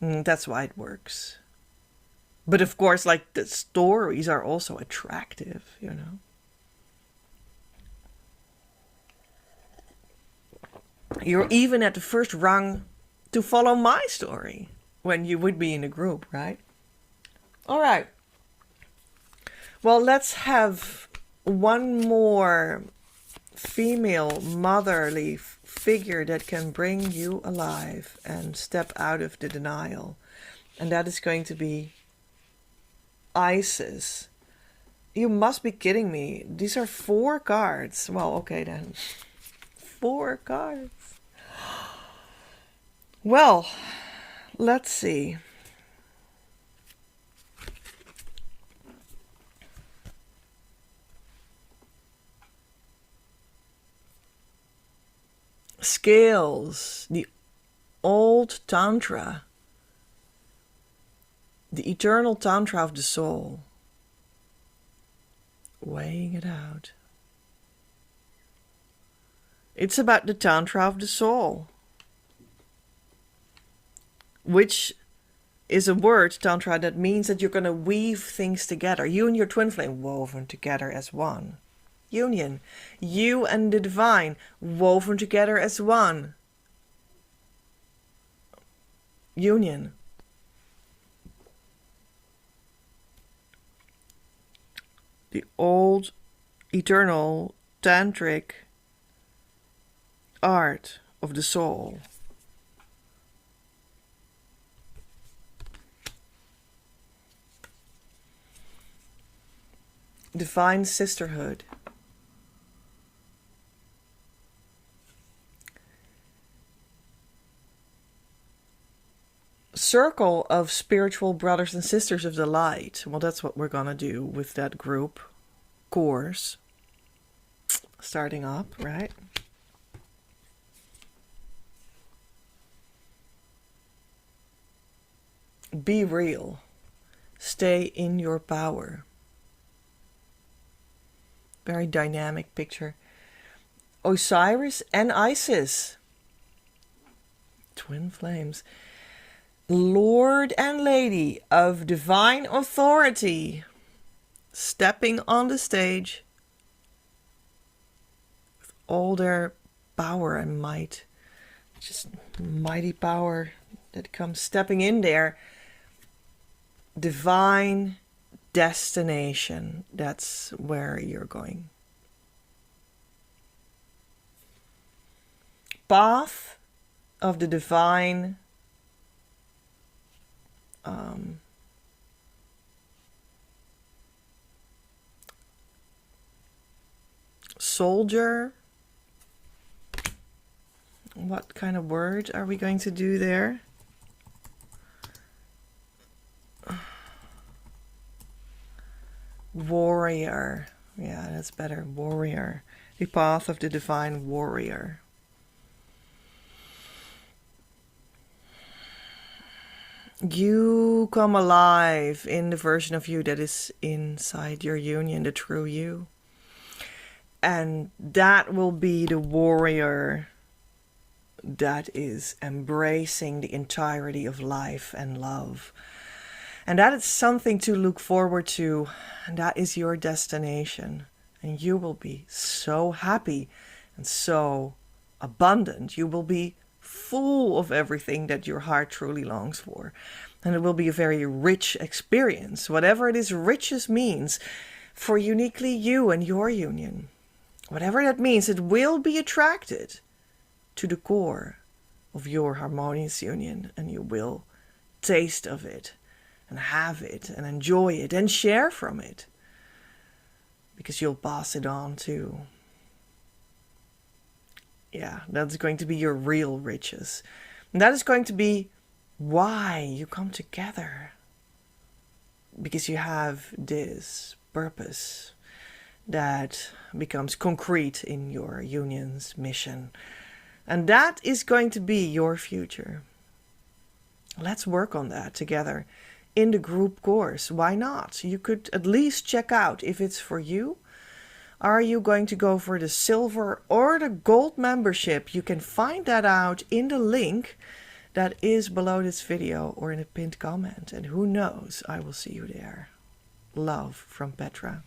That's why it works. But of course, like, the stories are also attractive, you know. You're even at the first rung to follow my story when you would be in a group, right? All right. Well, let's have one more female motherly figure that can bring you alive and step out of the denial. And that is going to be Isis. You must be kidding me. These are 4 cards. Well, okay then. 4 cards. Well, let's see. Scales, the old Tantra, the eternal Tantra of the soul, weighing it out. It's about the Tantra of the soul, which is a word, Tantra, that means that you're going to weave things together. You and your twin flame woven together as one. Union. You and the divine woven together as one. Union. The old, eternal, tantric art of the soul. Divine sisterhood. Circle of spiritual brothers and sisters of the light. Well, that's what we're gonna do with that group course starting up, right? Be real. Stay in your power. Very dynamic picture. Osiris and Isis. Twin flames. Lord and Lady of Divine Authority stepping on the stage with all their power and might. Just mighty power that comes stepping in there. Divine destination. That's where you're going. Path of the divine soldier. What kind of word are we going to do there? Warrior. Yeah, that's better. Warrior. The path of the divine warrior. You come alive in the version of you that is inside your union, the true you. And that will be the warrior that is embracing the entirety of life and love. And that is something to look forward to. And that is your destination. And you will be so happy and so abundant. You will be full of everything that your heart truly longs for. And it will be a very rich experience, whatever it is riches means for uniquely you and your union. Whatever that means, it will be attracted to the core of your harmonious union, and you will taste of it and have it and enjoy it and share from it, because you'll pass it on too. Yeah, that's going to be your real riches. And that is going to be why you come together. Because you have this purpose that becomes concrete in your union's mission. And that is going to be your future. Let's work on that together in the group course. Why not? You could at least check out if it's for you. Are you going to go for the silver or the gold membership? You can find that out in the link that is below this video or in a pinned comment. And who knows, I will see you there. Love from Petra.